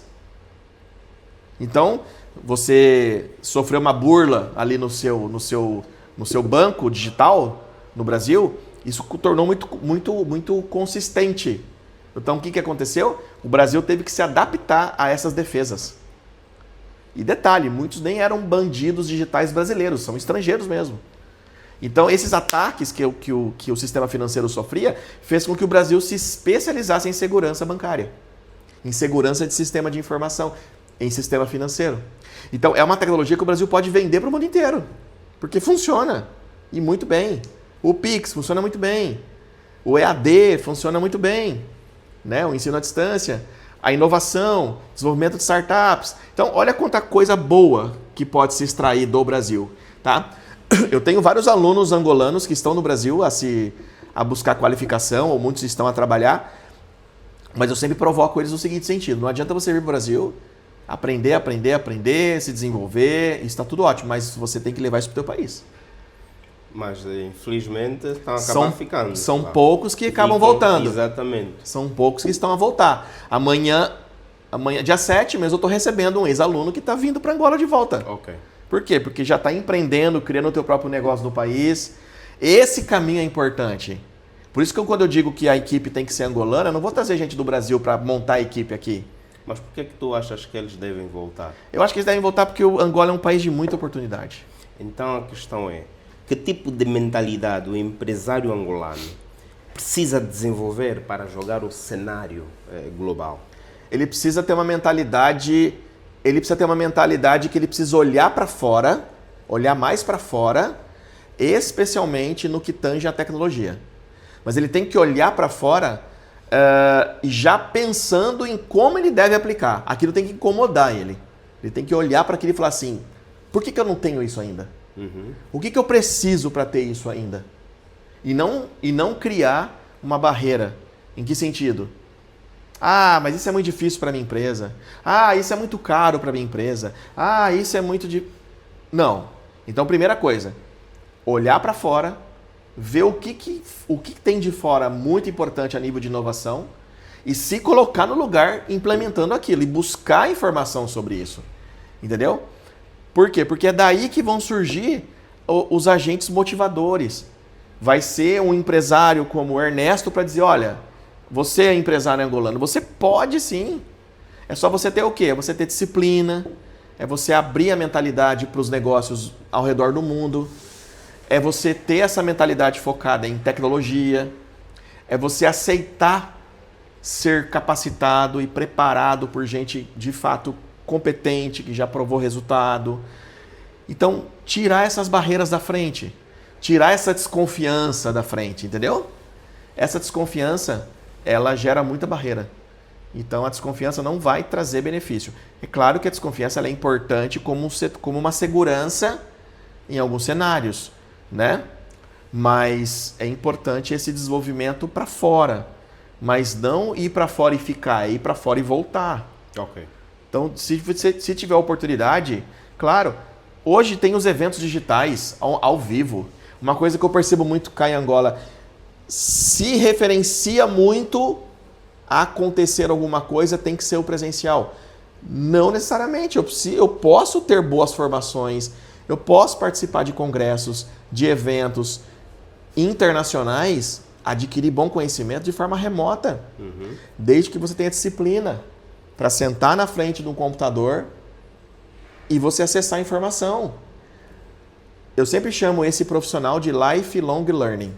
Então, você sofreu uma burla ali no seu banco digital no Brasil, isso tornou muito consistente. Então, o que aconteceu? O Brasil teve que se adaptar a essas defesas. E detalhe, muitos nem eram bandidos digitais brasileiros, são estrangeiros mesmo. Então, esses ataques que o sistema financeiro sofria fez com que o Brasil se especializasse em segurança bancária, em segurança de sistema de informação, em sistema financeiro. Então, é uma tecnologia que o Brasil pode vender para o mundo inteiro, porque funciona, e muito bem. O Pix funciona muito bem. O EAD funciona muito bem, né? O ensino à distância, a inovação, desenvolvimento de startups. Então, olha quanta coisa boa que pode se extrair do Brasil, tá? Eu tenho vários alunos angolanos que estão no Brasil a buscar qualificação, ou muitos estão a trabalhar, mas eu sempre provoco eles no seguinte sentido: não adianta você vir para o Brasil, aprender, se desenvolver, isso está tudo ótimo, mas você tem que levar isso para o teu país. Mas, infelizmente, estão acabando ficando. São poucos que acabam voltando. Exatamente. São poucos que estão a voltar. Amanhã dia 7 mesmo, eu estou recebendo um ex-aluno que está vindo para Angola de volta. Ok. Por quê? Porque já está empreendendo, criando o teu próprio negócio no país. Esse caminho é importante. Por isso que quando eu digo que a equipe tem que ser angolana, eu não vou trazer gente do Brasil para montar a equipe aqui. Mas por que tu achas que eles devem voltar? Eu acho que eles devem voltar porque o Angola é um país de muita oportunidade. Então a questão é, que tipo de mentalidade o empresário angolano precisa desenvolver para jogar o cenário global? Ele precisa ter uma mentalidade, que ele precisa olhar para fora, olhar mais para fora, especialmente no que tange a tecnologia. Mas ele tem que olhar para fora já pensando em como ele deve aplicar. Aquilo tem que incomodar ele. Ele tem que olhar para aquilo e falar assim, por que eu não tenho isso ainda? O que eu preciso para ter isso ainda? E não criar uma barreira. Em que sentido? Ah, mas isso é muito difícil para minha empresa. Ah, isso é muito caro para minha empresa. Ah, isso é muito de... Não. Então, primeira coisa, olhar para fora, ver o que tem de fora muito importante a nível de inovação e se colocar no lugar implementando aquilo e buscar informação sobre isso. Entendeu? Por quê? Porque é daí que vão surgir os agentes motivadores. Vai ser um empresário como o Ernesto para dizer, olha, você é empresário angolano, você pode sim. É só você ter o quê? É você ter disciplina, é você abrir a mentalidade para os negócios ao redor do mundo, é você ter essa mentalidade focada em tecnologia, é você aceitar ser capacitado e preparado por gente de fato competente, que já provou resultado. Então, tirar essas barreiras da frente, tirar essa desconfiança da frente, entendeu? Essa desconfiança, ela gera muita barreira. Então, a desconfiança não vai trazer benefício. É claro que a desconfiança ela é importante como uma segurança em alguns cenários, né? Mas é importante esse desenvolvimento para fora. Mas não ir para fora e ficar, é ir para fora e voltar. Ok. Então, se tiver oportunidade, claro, hoje tem os eventos digitais ao vivo. Uma coisa que eu percebo muito cá em Angola, se referencia muito a acontecer alguma coisa, tem que ser o presencial. Não necessariamente. Eu posso ter boas formações, eu posso participar de congressos, de eventos internacionais, adquirir bom conhecimento de forma remota, desde que você tenha disciplina para sentar na frente de um computador e você acessar a informação. Eu sempre chamo esse profissional de lifelong learning.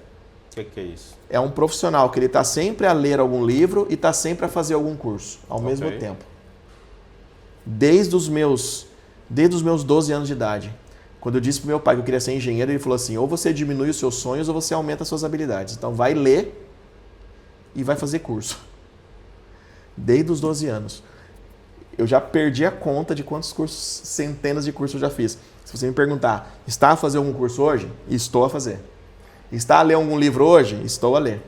O que é isso? É um profissional que ele está sempre a ler algum livro e está sempre a fazer algum curso ao mesmo tempo. Desde os meus 12 anos de idade. Quando eu disse para meu pai que eu queria ser engenheiro, ele falou assim, ou você diminui os seus sonhos ou você aumenta as suas habilidades. Então vai ler e vai fazer curso. Desde os 12 anos. Eu já perdi a conta de quantos cursos, centenas de cursos eu já fiz. Se você me perguntar, está a fazer algum curso hoje? Estou a fazer. Está a ler algum livro hoje? Estou a ler.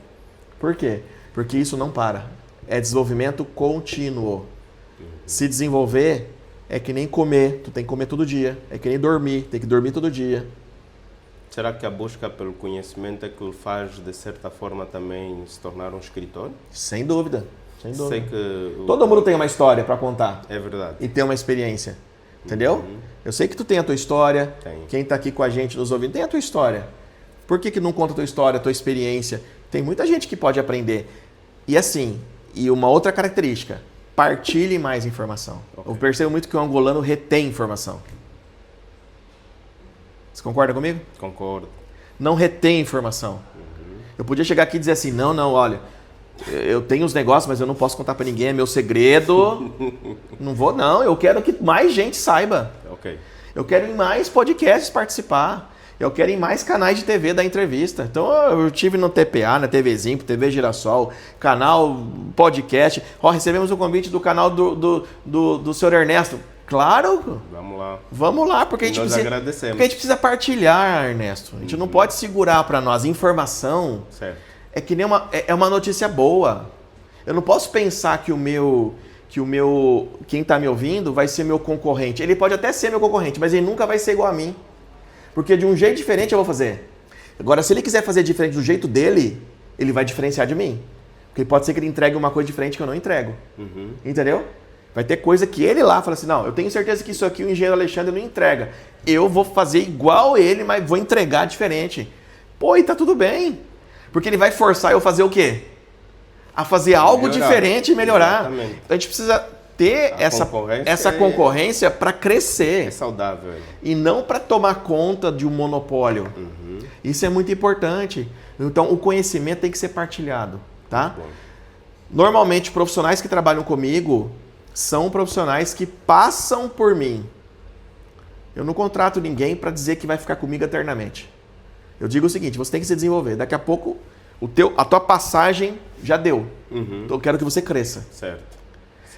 Por quê? Porque isso não para. É desenvolvimento contínuo. Se desenvolver é que nem comer. Tu tem que comer todo dia. É que nem dormir. Tem que dormir todo dia. Será que a busca pelo conhecimento é que o faz, de certa forma, também se tornar um escritor? Sem dúvida. Sem dúvida. Sei que todo mundo tem uma história para contar. É verdade. E tem uma experiência. Entendeu? Eu sei que tu tem a tua história. Tem. Quem está aqui com a gente nos ouvindo tem a tua história. Por que não conta a tua história, a tua experiência? Tem muita gente que pode aprender. E assim, e uma outra característica, partilhe mais informação. Okay. Eu percebo muito que o angolano retém informação. Você concorda comigo? Concordo. Não retém informação. Eu podia chegar aqui e dizer assim, não, olha, eu tenho os negócios, mas eu não posso contar para ninguém, é meu segredo. Não vou, não. Eu quero que mais gente saiba. Okay. Eu quero em mais podcasts participar. Eu quero ir em mais canais de TV dar entrevista. Então eu tive no TPA, na TV Zimpo, TV Girassol, canal, podcast. Recebemos o convite do canal do senhor Ernesto. Claro! Vamos lá. Vamos lá, porque a gente precisa partilhar, Ernesto. A gente não pode segurar para nós. Informação é que nem uma notícia boa. Eu não posso pensar que quem está me ouvindo vai ser meu concorrente. Ele pode até ser meu concorrente, mas ele nunca vai ser igual a mim. Porque de um jeito diferente eu vou fazer. Agora, se ele quiser fazer diferente do jeito dele, ele vai diferenciar de mim. Porque pode ser que ele entregue uma coisa diferente que eu não entrego. Entendeu? Vai ter coisa que ele lá fala assim, não, eu tenho certeza que isso aqui o engenheiro Alexandre não entrega. Eu vou fazer igual ele, mas vou entregar diferente. Pô, e tá tudo bem. Porque ele vai forçar eu a fazer o quê? A fazer algo diferente e melhorar. Exatamente. Então a gente precisa ter essa concorrência para crescer. É saudável. E não para tomar conta de um monopólio. Isso é muito importante. Então o conhecimento tem que ser partilhado, tá? Normalmente profissionais que trabalham comigo são profissionais que passam por mim. Eu não contrato ninguém para dizer que vai ficar comigo eternamente. Eu digo o seguinte, você tem que se desenvolver. Daqui a pouco a tua passagem já deu. Então eu quero que você cresça. Certo.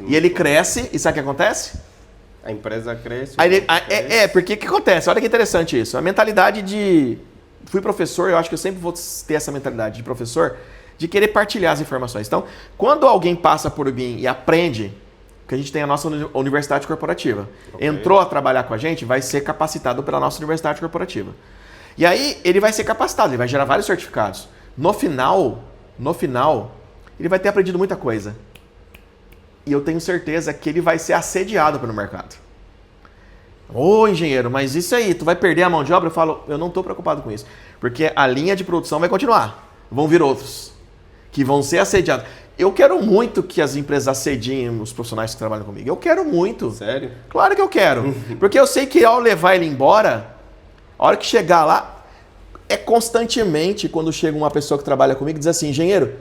E ele cresce, e sabe o que acontece? A empresa cresce. Porque o que acontece? Olha que interessante isso. A mentalidade de... Fui professor, eu acho que eu sempre vou ter essa mentalidade de professor, de querer partilhar as informações. Então, quando alguém passa por mim e aprende, que a gente tem a nossa universidade corporativa, entrou a trabalhar com a gente, vai ser capacitado pela nossa universidade corporativa. E aí, ele vai ser capacitado, ele vai gerar vários certificados. No final, ele vai ter aprendido muita coisa. E eu tenho certeza que ele vai ser assediado pelo mercado. Ô, engenheiro, mas isso aí, tu vai perder a mão de obra? Eu falo, eu não estou preocupado com isso. Porque a linha de produção vai continuar. Vão vir outros que vão ser assediados. Eu quero muito que as empresas assediem os profissionais que trabalham comigo. Eu quero muito. Sério? Claro que eu quero. Porque eu sei que ao levar ele embora, a hora que chegar lá, é constantemente quando chega uma pessoa que trabalha comigo e diz assim, engenheiro,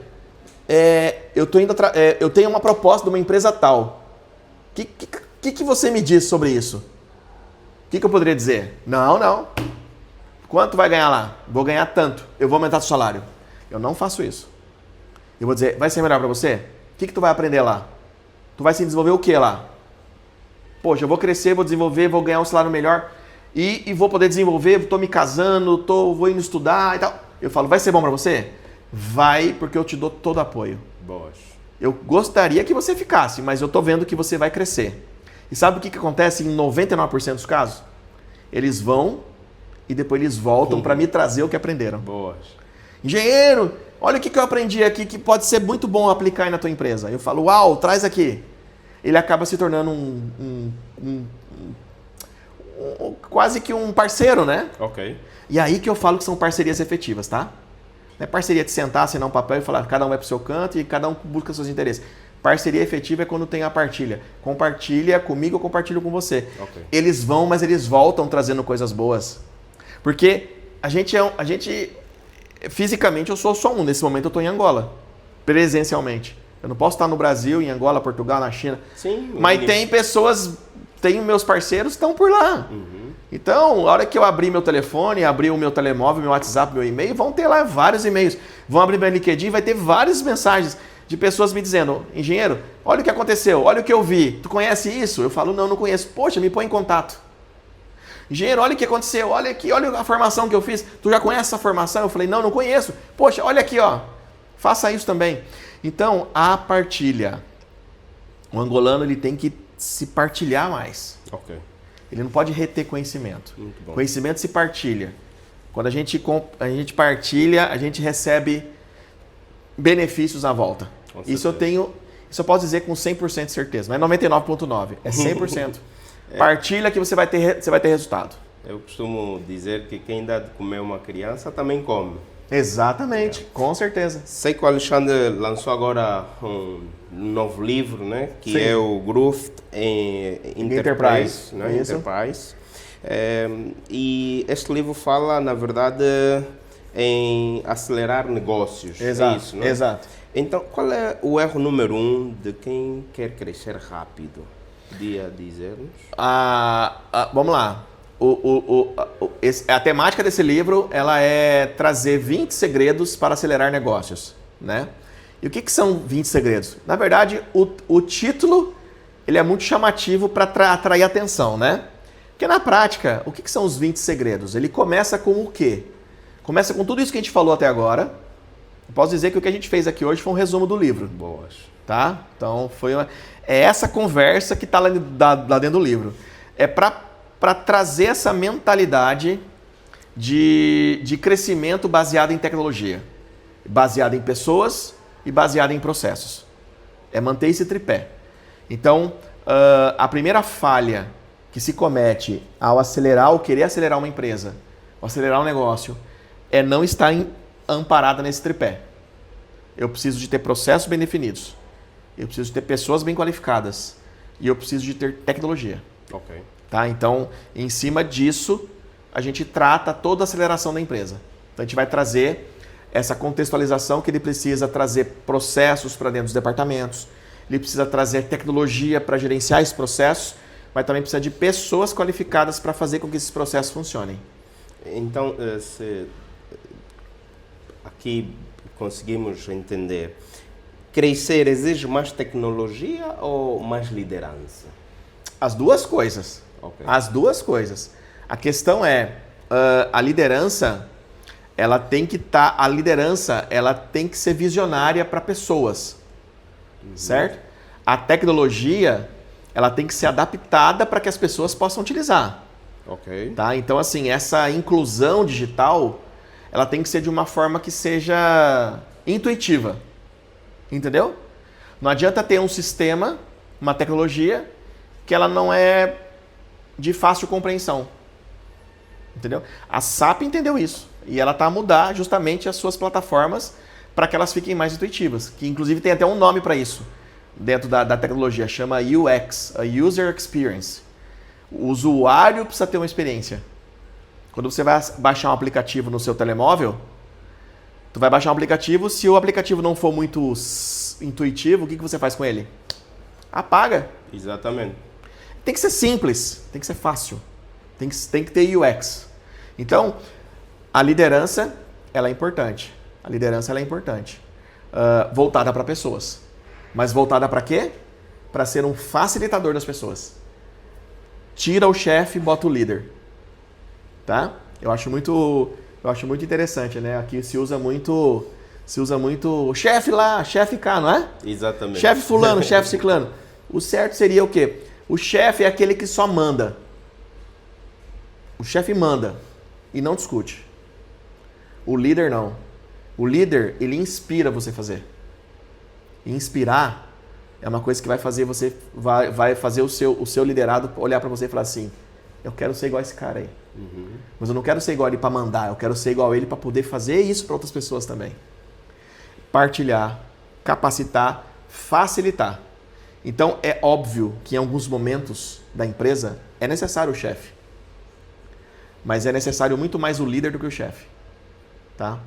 eu tenho uma proposta de uma empresa tal. O que você me diz sobre isso? O que eu poderia dizer? Não. Quanto vai ganhar lá? Vou ganhar tanto. Eu vou aumentar o salário. Eu não faço isso. Eu vou dizer, vai ser melhor para você? O que tu vai aprender lá? Tu vai se desenvolver o que lá? Poxa, eu vou crescer, vou desenvolver, vou ganhar um salário melhor e vou poder desenvolver, estou me casando, vou indo estudar e tal. Eu falo, vai ser bom para você? Vai, porque eu te dou todo apoio. Boas. Eu gostaria que você ficasse, mas eu estou vendo que você vai crescer. E sabe o que acontece em 99% dos casos? Eles vão e depois eles voltam para me trazer o que aprenderam. Boas. Engenheiro, olha o que eu aprendi aqui que pode ser muito bom aplicar aí na tua empresa. Eu falo, uau, traz aqui. Ele acaba se tornando quase que um parceiro, né? Ok. E aí que eu falo que são parcerias efetivas, tá? Não é parceria de sentar, assinar um papel e falar cada um vai pro seu canto e cada um busca seus interesses. Parceria efetiva é quando tem a partilha. Compartilha comigo, eu compartilho com você. Okay. Eles vão, mas eles voltam trazendo coisas boas. Porque a gente fisicamente eu sou só um. Nesse momento eu estou em Angola, presencialmente. Eu não posso estar no Brasil, em Angola, Portugal, na China. Sim. Mas tem pessoas, tem meus parceiros que estão por lá. Então, a hora que eu abrir meu telefone, abrir o meu telemóvel, meu WhatsApp, meu e-mail, vão ter lá vários e-mails. Vão abrir meu LinkedIn, vai ter várias mensagens de pessoas me dizendo, engenheiro, olha o que aconteceu, olha o que eu vi, tu conhece isso? Eu falo, não conheço. Poxa, me põe em contato. Engenheiro, olha o que aconteceu, olha aqui, olha a formação que eu fiz. Tu já conhece essa formação? Eu falei, não conheço. Poxa, olha aqui, ó, faça isso também. Então, a partilha. O angolano ele tem que se partilhar mais. Ok. Ele não pode reter conhecimento. Muito bom. Conhecimento se partilha. Quando a gente partilha, a gente recebe benefícios à volta. Isso eu posso dizer com 100% de certeza. Não é 99,9%, é 100%. Partilha que você vai ter resultado. Eu costumo dizer que quem dá de comer uma criança também come. Exatamente, com certeza. Sei que o Alexandre lançou agora um novo livro, né? Que é o Growth Enterprise. Né? Enterprise. E este livro fala, na verdade, em acelerar negócios. Exato, é isso, né? Exato. Então, qual é o erro número 1 de quem quer crescer rápido? Podia dizer-nos? Vamos lá. A temática desse livro ela é trazer 20 segredos para acelerar negócios, né? E o que são 20 segredos? Na verdade, o título ele é muito chamativo para atrair atenção, né? Porque na prática, o que são os 20 segredos? Ele começa com o quê? Começa com tudo isso que a gente falou até agora. Eu posso dizer que o que a gente fez aqui hoje foi um resumo do livro. Boas. Tá? Então, é essa conversa que está lá dentro do livro. É para trazer essa mentalidade de crescimento baseado em tecnologia, baseado em pessoas e baseado em processos. É manter esse tripé. Então, a primeira falha que se comete ao querer acelerar uma empresa, ao acelerar um negócio, é não estar amparada nesse tripé. Eu preciso de ter processos bem definidos. Eu preciso de ter pessoas bem qualificadas. E eu preciso de ter tecnologia. Ok. Tá? Então, em cima disso, a gente trata toda a aceleração da empresa. Então, a gente vai trazer essa contextualização que ele precisa trazer processos para dentro dos departamentos. Ele precisa trazer tecnologia para gerenciar esses processos, mas também precisa de pessoas qualificadas para fazer com que esses processos funcionem. Então, se aqui conseguimos entender, crescer exige mais tecnologia ou mais liderança? As duas coisas. Okay. As duas coisas. A questão é, a liderança, ela tem que ser visionária para pessoas, certo? A tecnologia, ela tem que ser adaptada para que as pessoas possam utilizar. Ok. Tá? Então, assim, essa inclusão digital, ela tem que ser de uma forma que seja intuitiva. Entendeu? Não adianta ter um sistema, uma tecnologia, que ela não é de fácil compreensão. Entendeu? A SAP entendeu isso. E ela está a mudar justamente as suas plataformas para que elas fiquem mais intuitivas. Que inclusive tem até um nome para isso dentro da tecnologia. Chama UX, a User Experience. O usuário precisa ter uma experiência. Quando você vai baixar um aplicativo no seu telemóvel, tu vai baixar um aplicativo, se o aplicativo não for muito intuitivo, o que você faz com ele? Apaga. Exatamente. Tem que ser simples, tem que ser fácil, tem que ter UX. Então, a liderança, ela é importante. A liderança, ela é importante. Voltada para pessoas. Mas voltada para quê? Para ser um facilitador das pessoas. Tira o chefe e bota o líder. Tá? Eu acho muito interessante, né? Aqui se usa muito o chefe lá, chefe cá, não é? Exatamente. Chefe fulano, chefe ciclano. O certo seria o quê? O chefe é aquele que só manda. O chefe manda e não discute. O líder não. O líder, ele inspira você a fazer. E inspirar é uma coisa que vai fazer você, vai fazer o seu liderado olhar para você e falar assim, eu quero ser igual a esse cara aí. Mas eu não quero ser igual a ele para mandar, eu quero ser igual a ele para poder fazer isso para outras pessoas também. Partilhar, capacitar, facilitar. Então é óbvio que em alguns momentos da empresa é necessário o chefe. Mas é necessário muito mais o líder do que o chefe. Tá?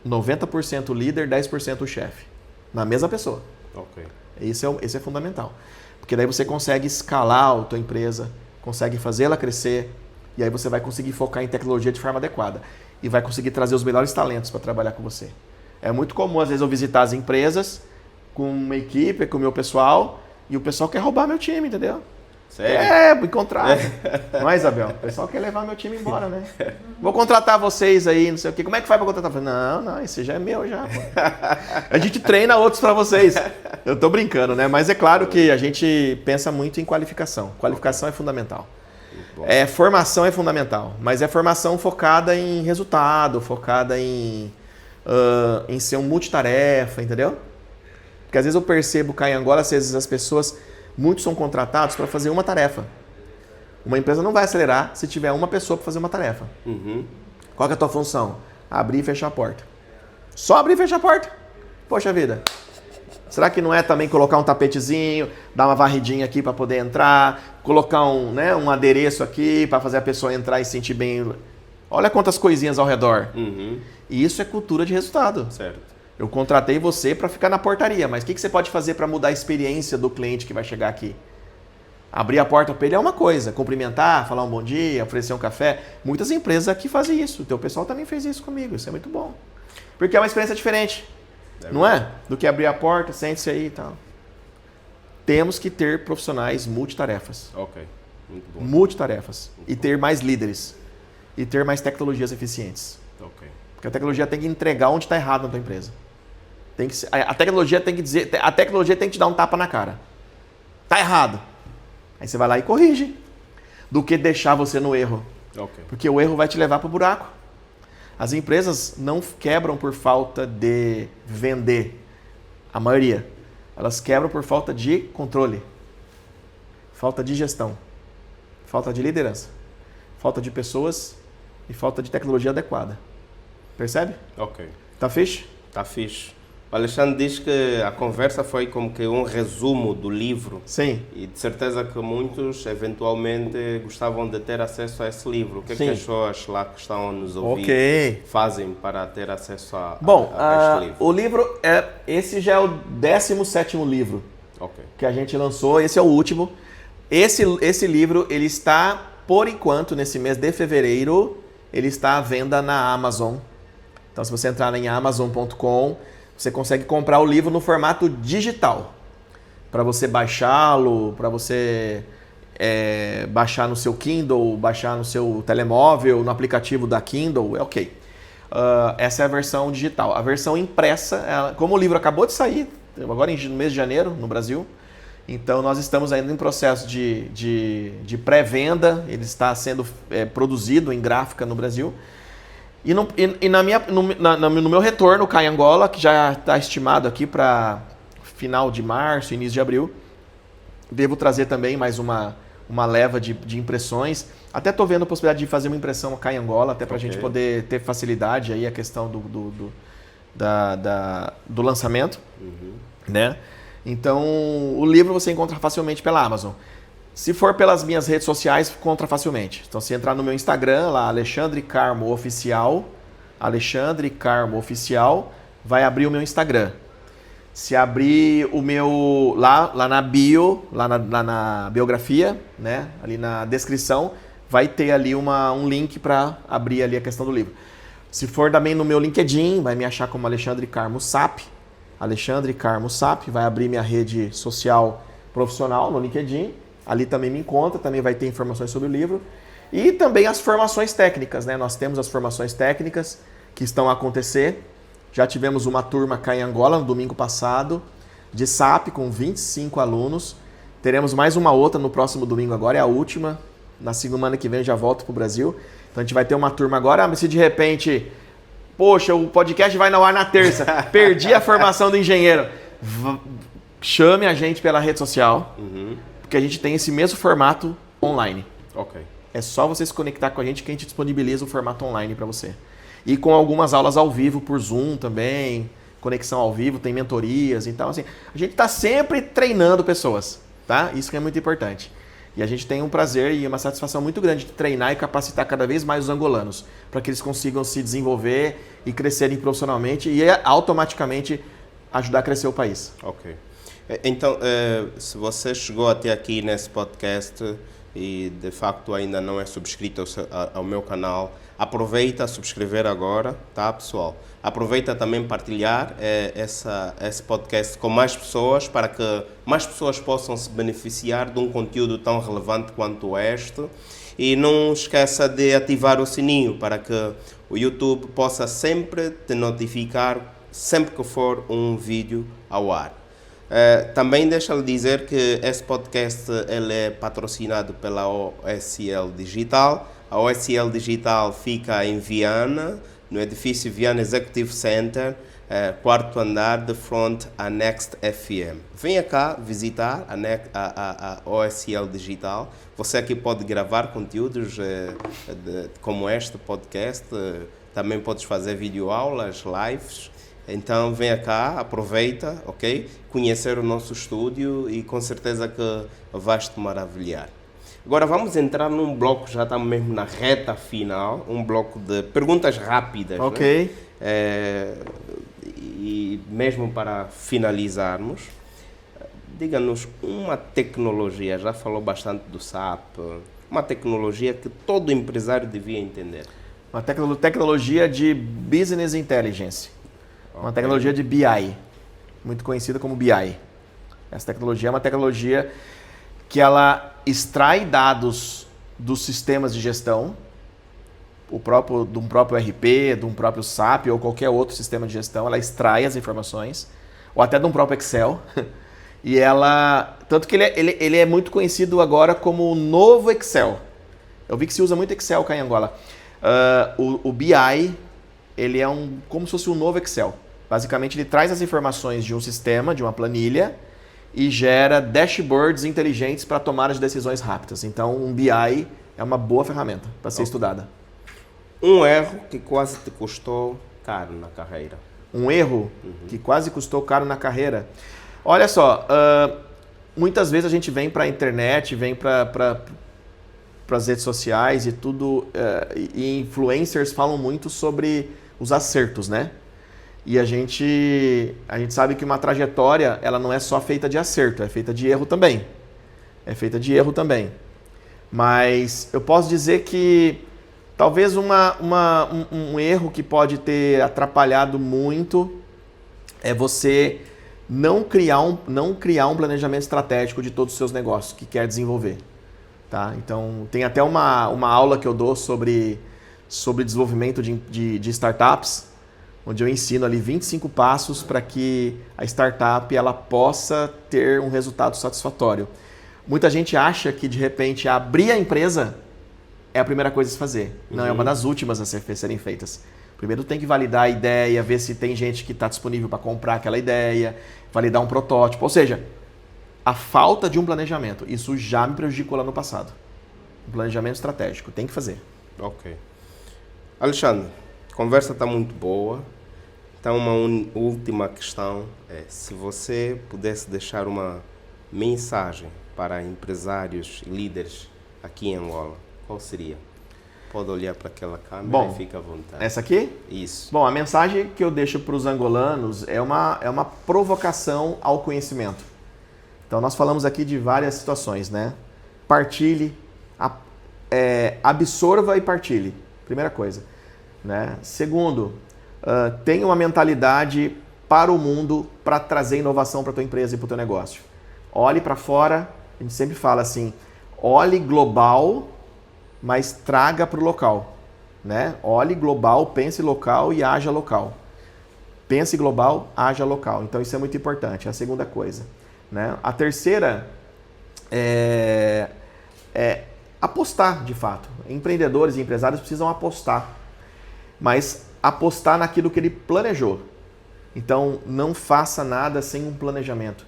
90% o líder, 10% o chefe. Na mesma pessoa. Ok. Esse é fundamental. Porque daí você consegue escalar a tua empresa, consegue fazê-la crescer, e aí você vai conseguir focar em tecnologia de forma adequada. E vai conseguir trazer os melhores talentos para trabalhar com você. É muito comum, às vezes, eu visitar as empresas com uma equipe, com o meu pessoal, e o pessoal quer roubar meu time, entendeu? Sério? Me contrata. Não é, Isabel? O pessoal quer levar meu time embora, né? Vou contratar vocês aí, não sei o quê. Como é que faz para contratar? Eu falei, não, esse já é meu já. Pô. A gente treina outros para vocês. Eu tô brincando, né? Mas é claro que a gente pensa muito em qualificação. Qualificação é fundamental. Formação é fundamental, mas é formação focada em resultado, focada em ser um multitarefa, entendeu? Porque às vezes eu percebo cá em Angola, às vezes as pessoas, muitos são contratados para fazer uma tarefa. Uma empresa não vai acelerar se tiver uma pessoa para fazer uma tarefa. Qual que é a tua função? Abrir e fechar a porta. Só abrir e fechar a porta? Poxa vida. Será que não é também colocar um tapetezinho, dar uma varridinha aqui para poder entrar, colocar um adereço aqui para fazer a pessoa entrar e se sentir bem? Olha quantas coisinhas ao redor. E isso é cultura de resultado. Certo. Eu contratei você para ficar na portaria, mas o que você pode fazer para mudar a experiência do cliente que vai chegar aqui? Abrir a porta para ele é uma coisa, cumprimentar, falar um bom dia, oferecer um café. Muitas empresas aqui fazem isso, o teu pessoal também fez isso comigo, isso é muito bom. Porque é uma experiência diferente, não é? Do que abrir a porta, sente-se aí e tal. Temos que ter profissionais multitarefas. Ok, muito bom. Multitarefas. E ter mais líderes. E ter mais tecnologias eficientes. Ok. Porque a tecnologia tem que entregar onde está errado na tua empresa. A tecnologia tem que dizer, a tecnologia tem que te dar um tapa na cara. Tá errado. Aí você vai lá e corrige. Do que deixar você no erro. Ok. Porque o erro vai te levar para o buraco. As empresas não quebram por falta de vender. A maioria. Elas quebram por falta de controle. Falta de gestão. Falta de liderança. Falta de pessoas e falta de tecnologia adequada. Percebe? Ok. Tá fixe? Tá fixe. O Alexandre diz que a conversa foi como que um resumo do livro. Sim. E de certeza que muitos, eventualmente, gostavam de ter acesso a esse livro. O que é que Sim. as pessoas lá que estão a nos ouvir Ok. fazem para ter acesso a este livro? O livro, esse já é o 17º livro Ok. que a gente lançou, esse é o último. Esse livro, ele está, por enquanto, nesse mês de fevereiro, ele está à venda na Amazon. Então, se você entrar em amazon.com, você consegue comprar o livro no formato digital. Para você baixá-lo, para você baixar no seu Kindle, baixar no seu telemóvel, no aplicativo da Kindle, é ok. Essa é a versão digital. A versão impressa, como o livro acabou de sair, agora no mês de janeiro, no Brasil, então nós estamos ainda em processo de pré-venda, ele está sendo produzido em gráfica no Brasil. E no meu retorno cá em Angola, que já está estimado aqui para final de março, início de abril, devo trazer também mais uma leva de impressões. Até estou vendo a possibilidade de fazer uma impressão cá em Angola, até para a gente poder ter facilidade aí a questão do lançamento. Né? Então, o livro você encontra facilmente pela Amazon. Se for pelas minhas redes sociais, encontra facilmente. Então, se entrar no meu Instagram, lá, Alexandre Carmo Oficial, vai abrir o meu Instagram. Se abrir o meu, lá na bio, lá na biografia, né, ali na descrição, vai ter ali um link para abrir ali a questão do livro. Se for também no meu LinkedIn, vai me achar como Alexandre Carmo Sap, vai abrir minha rede social profissional no LinkedIn. Ali também me encontra, também vai ter informações sobre o livro. E também as formações técnicas, né? Nós temos as formações técnicas que estão a acontecer. Já tivemos uma turma cá em Angola no domingo passado, de SAP, com 25 alunos. Teremos mais uma outra no próximo domingo agora, é a última. Na semana que vem eu já volto para o Brasil. Então a gente vai ter uma turma agora, mas se de repente, poxa, o podcast vai no ar na terça, perdi a formação do engenheiro. Chame a gente pela rede social. Porque a gente tem esse mesmo formato online. Ok. É só você se conectar com a gente que a gente disponibiliza o formato online para você. E com algumas aulas ao vivo por Zoom também, conexão ao vivo, tem mentorias. Então, assim, a gente está sempre treinando pessoas, tá? Isso que é muito importante. E a gente tem um prazer e uma satisfação muito grande de treinar e capacitar cada vez mais os angolanos, para que eles consigam se desenvolver e crescerem profissionalmente e automaticamente ajudar a crescer o país. Ok. Então, se você chegou até aqui nesse podcast e de facto ainda não é subscrito ao meu canal, aproveita a subscrever agora, tá, pessoal? Aproveita também partilhar esse podcast com mais pessoas para que mais pessoas possam se beneficiar de um conteúdo tão relevante quanto este. E não esqueça de ativar o sininho para que o YouTube possa sempre te notificar sempre que for um vídeo ao ar. Também deixa-lhe dizer que esse podcast ele é patrocinado pela OSL Digital. A OSL Digital fica em Viana, no edifício Viana Executive Center, quarto andar, de frente à Next FM. Venha cá visitar a OSL Digital. Você aqui pode gravar conteúdos como este podcast. Também podes fazer videoaulas, lives. Então venha cá, aproveita, ok? Conhecer o nosso estúdio e com certeza que vais te maravilhar. Agora vamos entrar num bloco, já estamos mesmo na reta final, um bloco de perguntas rápidas. Ok. Né? E mesmo para finalizarmos, diga-nos uma tecnologia, já falou bastante do SAP, uma tecnologia que todo empresário devia entender. Uma tecnologia de Business Intelligence. Uma tecnologia de BI, muito conhecida como BI. Essa tecnologia é uma tecnologia que ela extrai dados dos sistemas de gestão, de um próprio RP, de um próprio SAP ou qualquer outro sistema de gestão, ela extrai as informações, ou até de um próprio Excel. E tanto que ele é muito conhecido agora como o novo Excel. Eu vi que se usa muito Excel cá em Angola. O BI, ele é como se fosse um novo Excel. Basicamente, ele traz as informações de um sistema, de uma planilha, e gera dashboards inteligentes para tomar as decisões rápidas. Então, um BI é uma boa ferramenta para ser estudada. Um erro que quase te custou caro na carreira? Um erro que quase custou caro na carreira. Olha só, muitas vezes a gente vem para a internet, vem para as redes sociais e tudo, e influencers falam muito sobre os acertos, né? E a gente sabe que uma trajetória, ela não é só feita de acerto, é feita de erro também. Mas eu posso dizer que talvez um erro que pode ter atrapalhado muito é você não criar um planejamento estratégico de todos os seus negócios que quer desenvolver. Tá? Então, tem até uma aula que eu dou sobre desenvolvimento de startups, onde eu ensino ali 25 passos para que a startup ela possa ter um resultado satisfatório. Muita gente acha que, de repente, abrir a empresa é a primeira coisa a se fazer. Não, é uma das últimas a serem feitas. Primeiro tem que validar a ideia, ver se tem gente que está disponível para comprar aquela ideia, validar um protótipo. Ou seja, a falta de um planejamento, isso já me prejudicou lá no passado. Um planejamento estratégico, tem que fazer. Ok. Alexandre, a conversa está muito boa. Então, uma última questão é se você pudesse deixar uma mensagem para empresários e líderes aqui em Angola, qual seria? Pode olhar para aquela câmera e fica à vontade. Essa aqui? Isso. Bom, a mensagem que eu deixo para os angolanos é uma provocação ao conhecimento. Então, nós falamos aqui de várias situações, né? Partilhe, absorva e partilhe. Primeira coisa. Né? Segundo, tenha uma mentalidade para o mundo para trazer inovação para a tua empresa e para o teu negócio. Olhe para fora, a gente sempre fala assim, olhe global, mas traga para o local. Né? Olhe global, pense local e haja local. Pense global, haja local. Então isso é muito importante, é a segunda coisa. Né? A terceira é apostar, de fato. Empreendedores e empresários precisam apostar, mas apostar naquilo que ele planejou. Então, não faça nada sem um planejamento.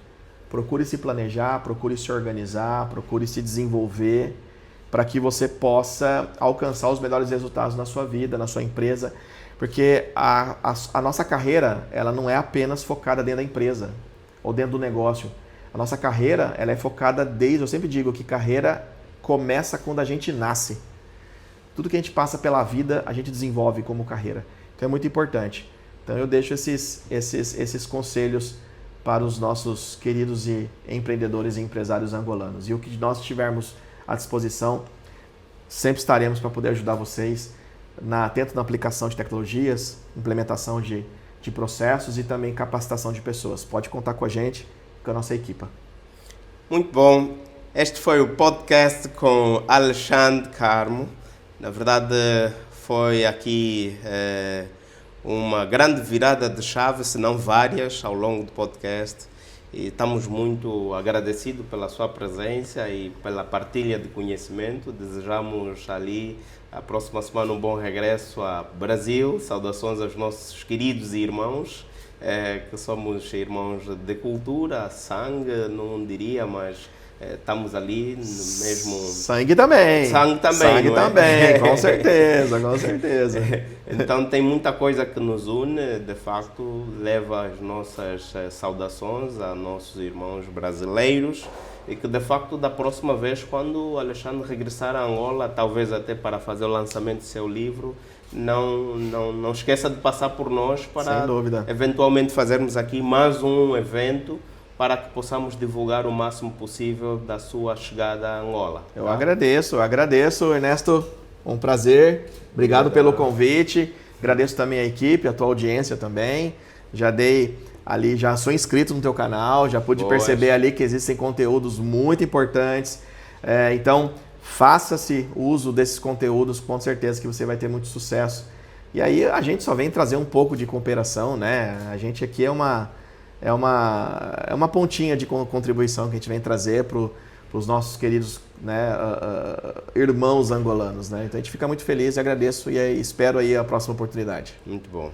Procure se planejar, procure se organizar, procure se desenvolver para que você possa alcançar os melhores resultados na sua vida, na sua empresa. Porque a nossa carreira, ela não é apenas focada dentro da empresa ou dentro do negócio. A nossa carreira, ela é focada eu sempre digo que carreira começa quando a gente nasce. Tudo que a gente passa pela vida, a gente desenvolve como carreira. Então é muito importante. Então eu deixo esses conselhos para os nossos queridos e empreendedores e empresários angolanos. E o que nós tivermos à disposição, sempre estaremos para poder ajudar vocês, tanto na aplicação de tecnologias, implementação de processos e também capacitação de pessoas. Pode contar com a gente, com a nossa equipa. Muito bom. Este foi o podcast com Alexandre Carmo. Na verdade, foi aqui uma grande virada de chave, se não várias, ao longo do podcast. E estamos muito agradecidos pela sua presença e pela partilha de conhecimento. Desejamos ali, a próxima semana, um bom regresso ao Brasil. Saudações aos nossos queridos irmãos, que somos irmãos de cultura, sangue, não diria, mas estamos ali no mesmo... Sangue também. Sangue também, Sangue também, com certeza, com certeza. Então tem muita coisa que nos une, de facto, leva as nossas saudações a nossos irmãos brasileiros e que, de facto, da próxima vez, quando o Alexandre regressar a Angola, talvez até para fazer o lançamento do seu livro, não esqueça de passar por nós para, eventualmente, fazermos aqui mais um evento para que possamos divulgar o máximo possível da sua chegada a Angola. Tá? Eu agradeço, Ernesto, um prazer, obrigado pelo convite, agradeço também a equipe, a tua audiência também, já sou inscrito no teu canal, já pude perceber ali que existem conteúdos muito importantes, então faça-se uso desses conteúdos, com certeza que você vai ter muito sucesso. E aí a gente só vem trazer um pouco de cooperação, né? A gente aqui é uma pontinha de contribuição que a gente vem trazer para os nossos queridos, né, irmãos angolanos. Né? Então a gente fica muito feliz e agradeço e espero aí a próxima oportunidade. Muito bom.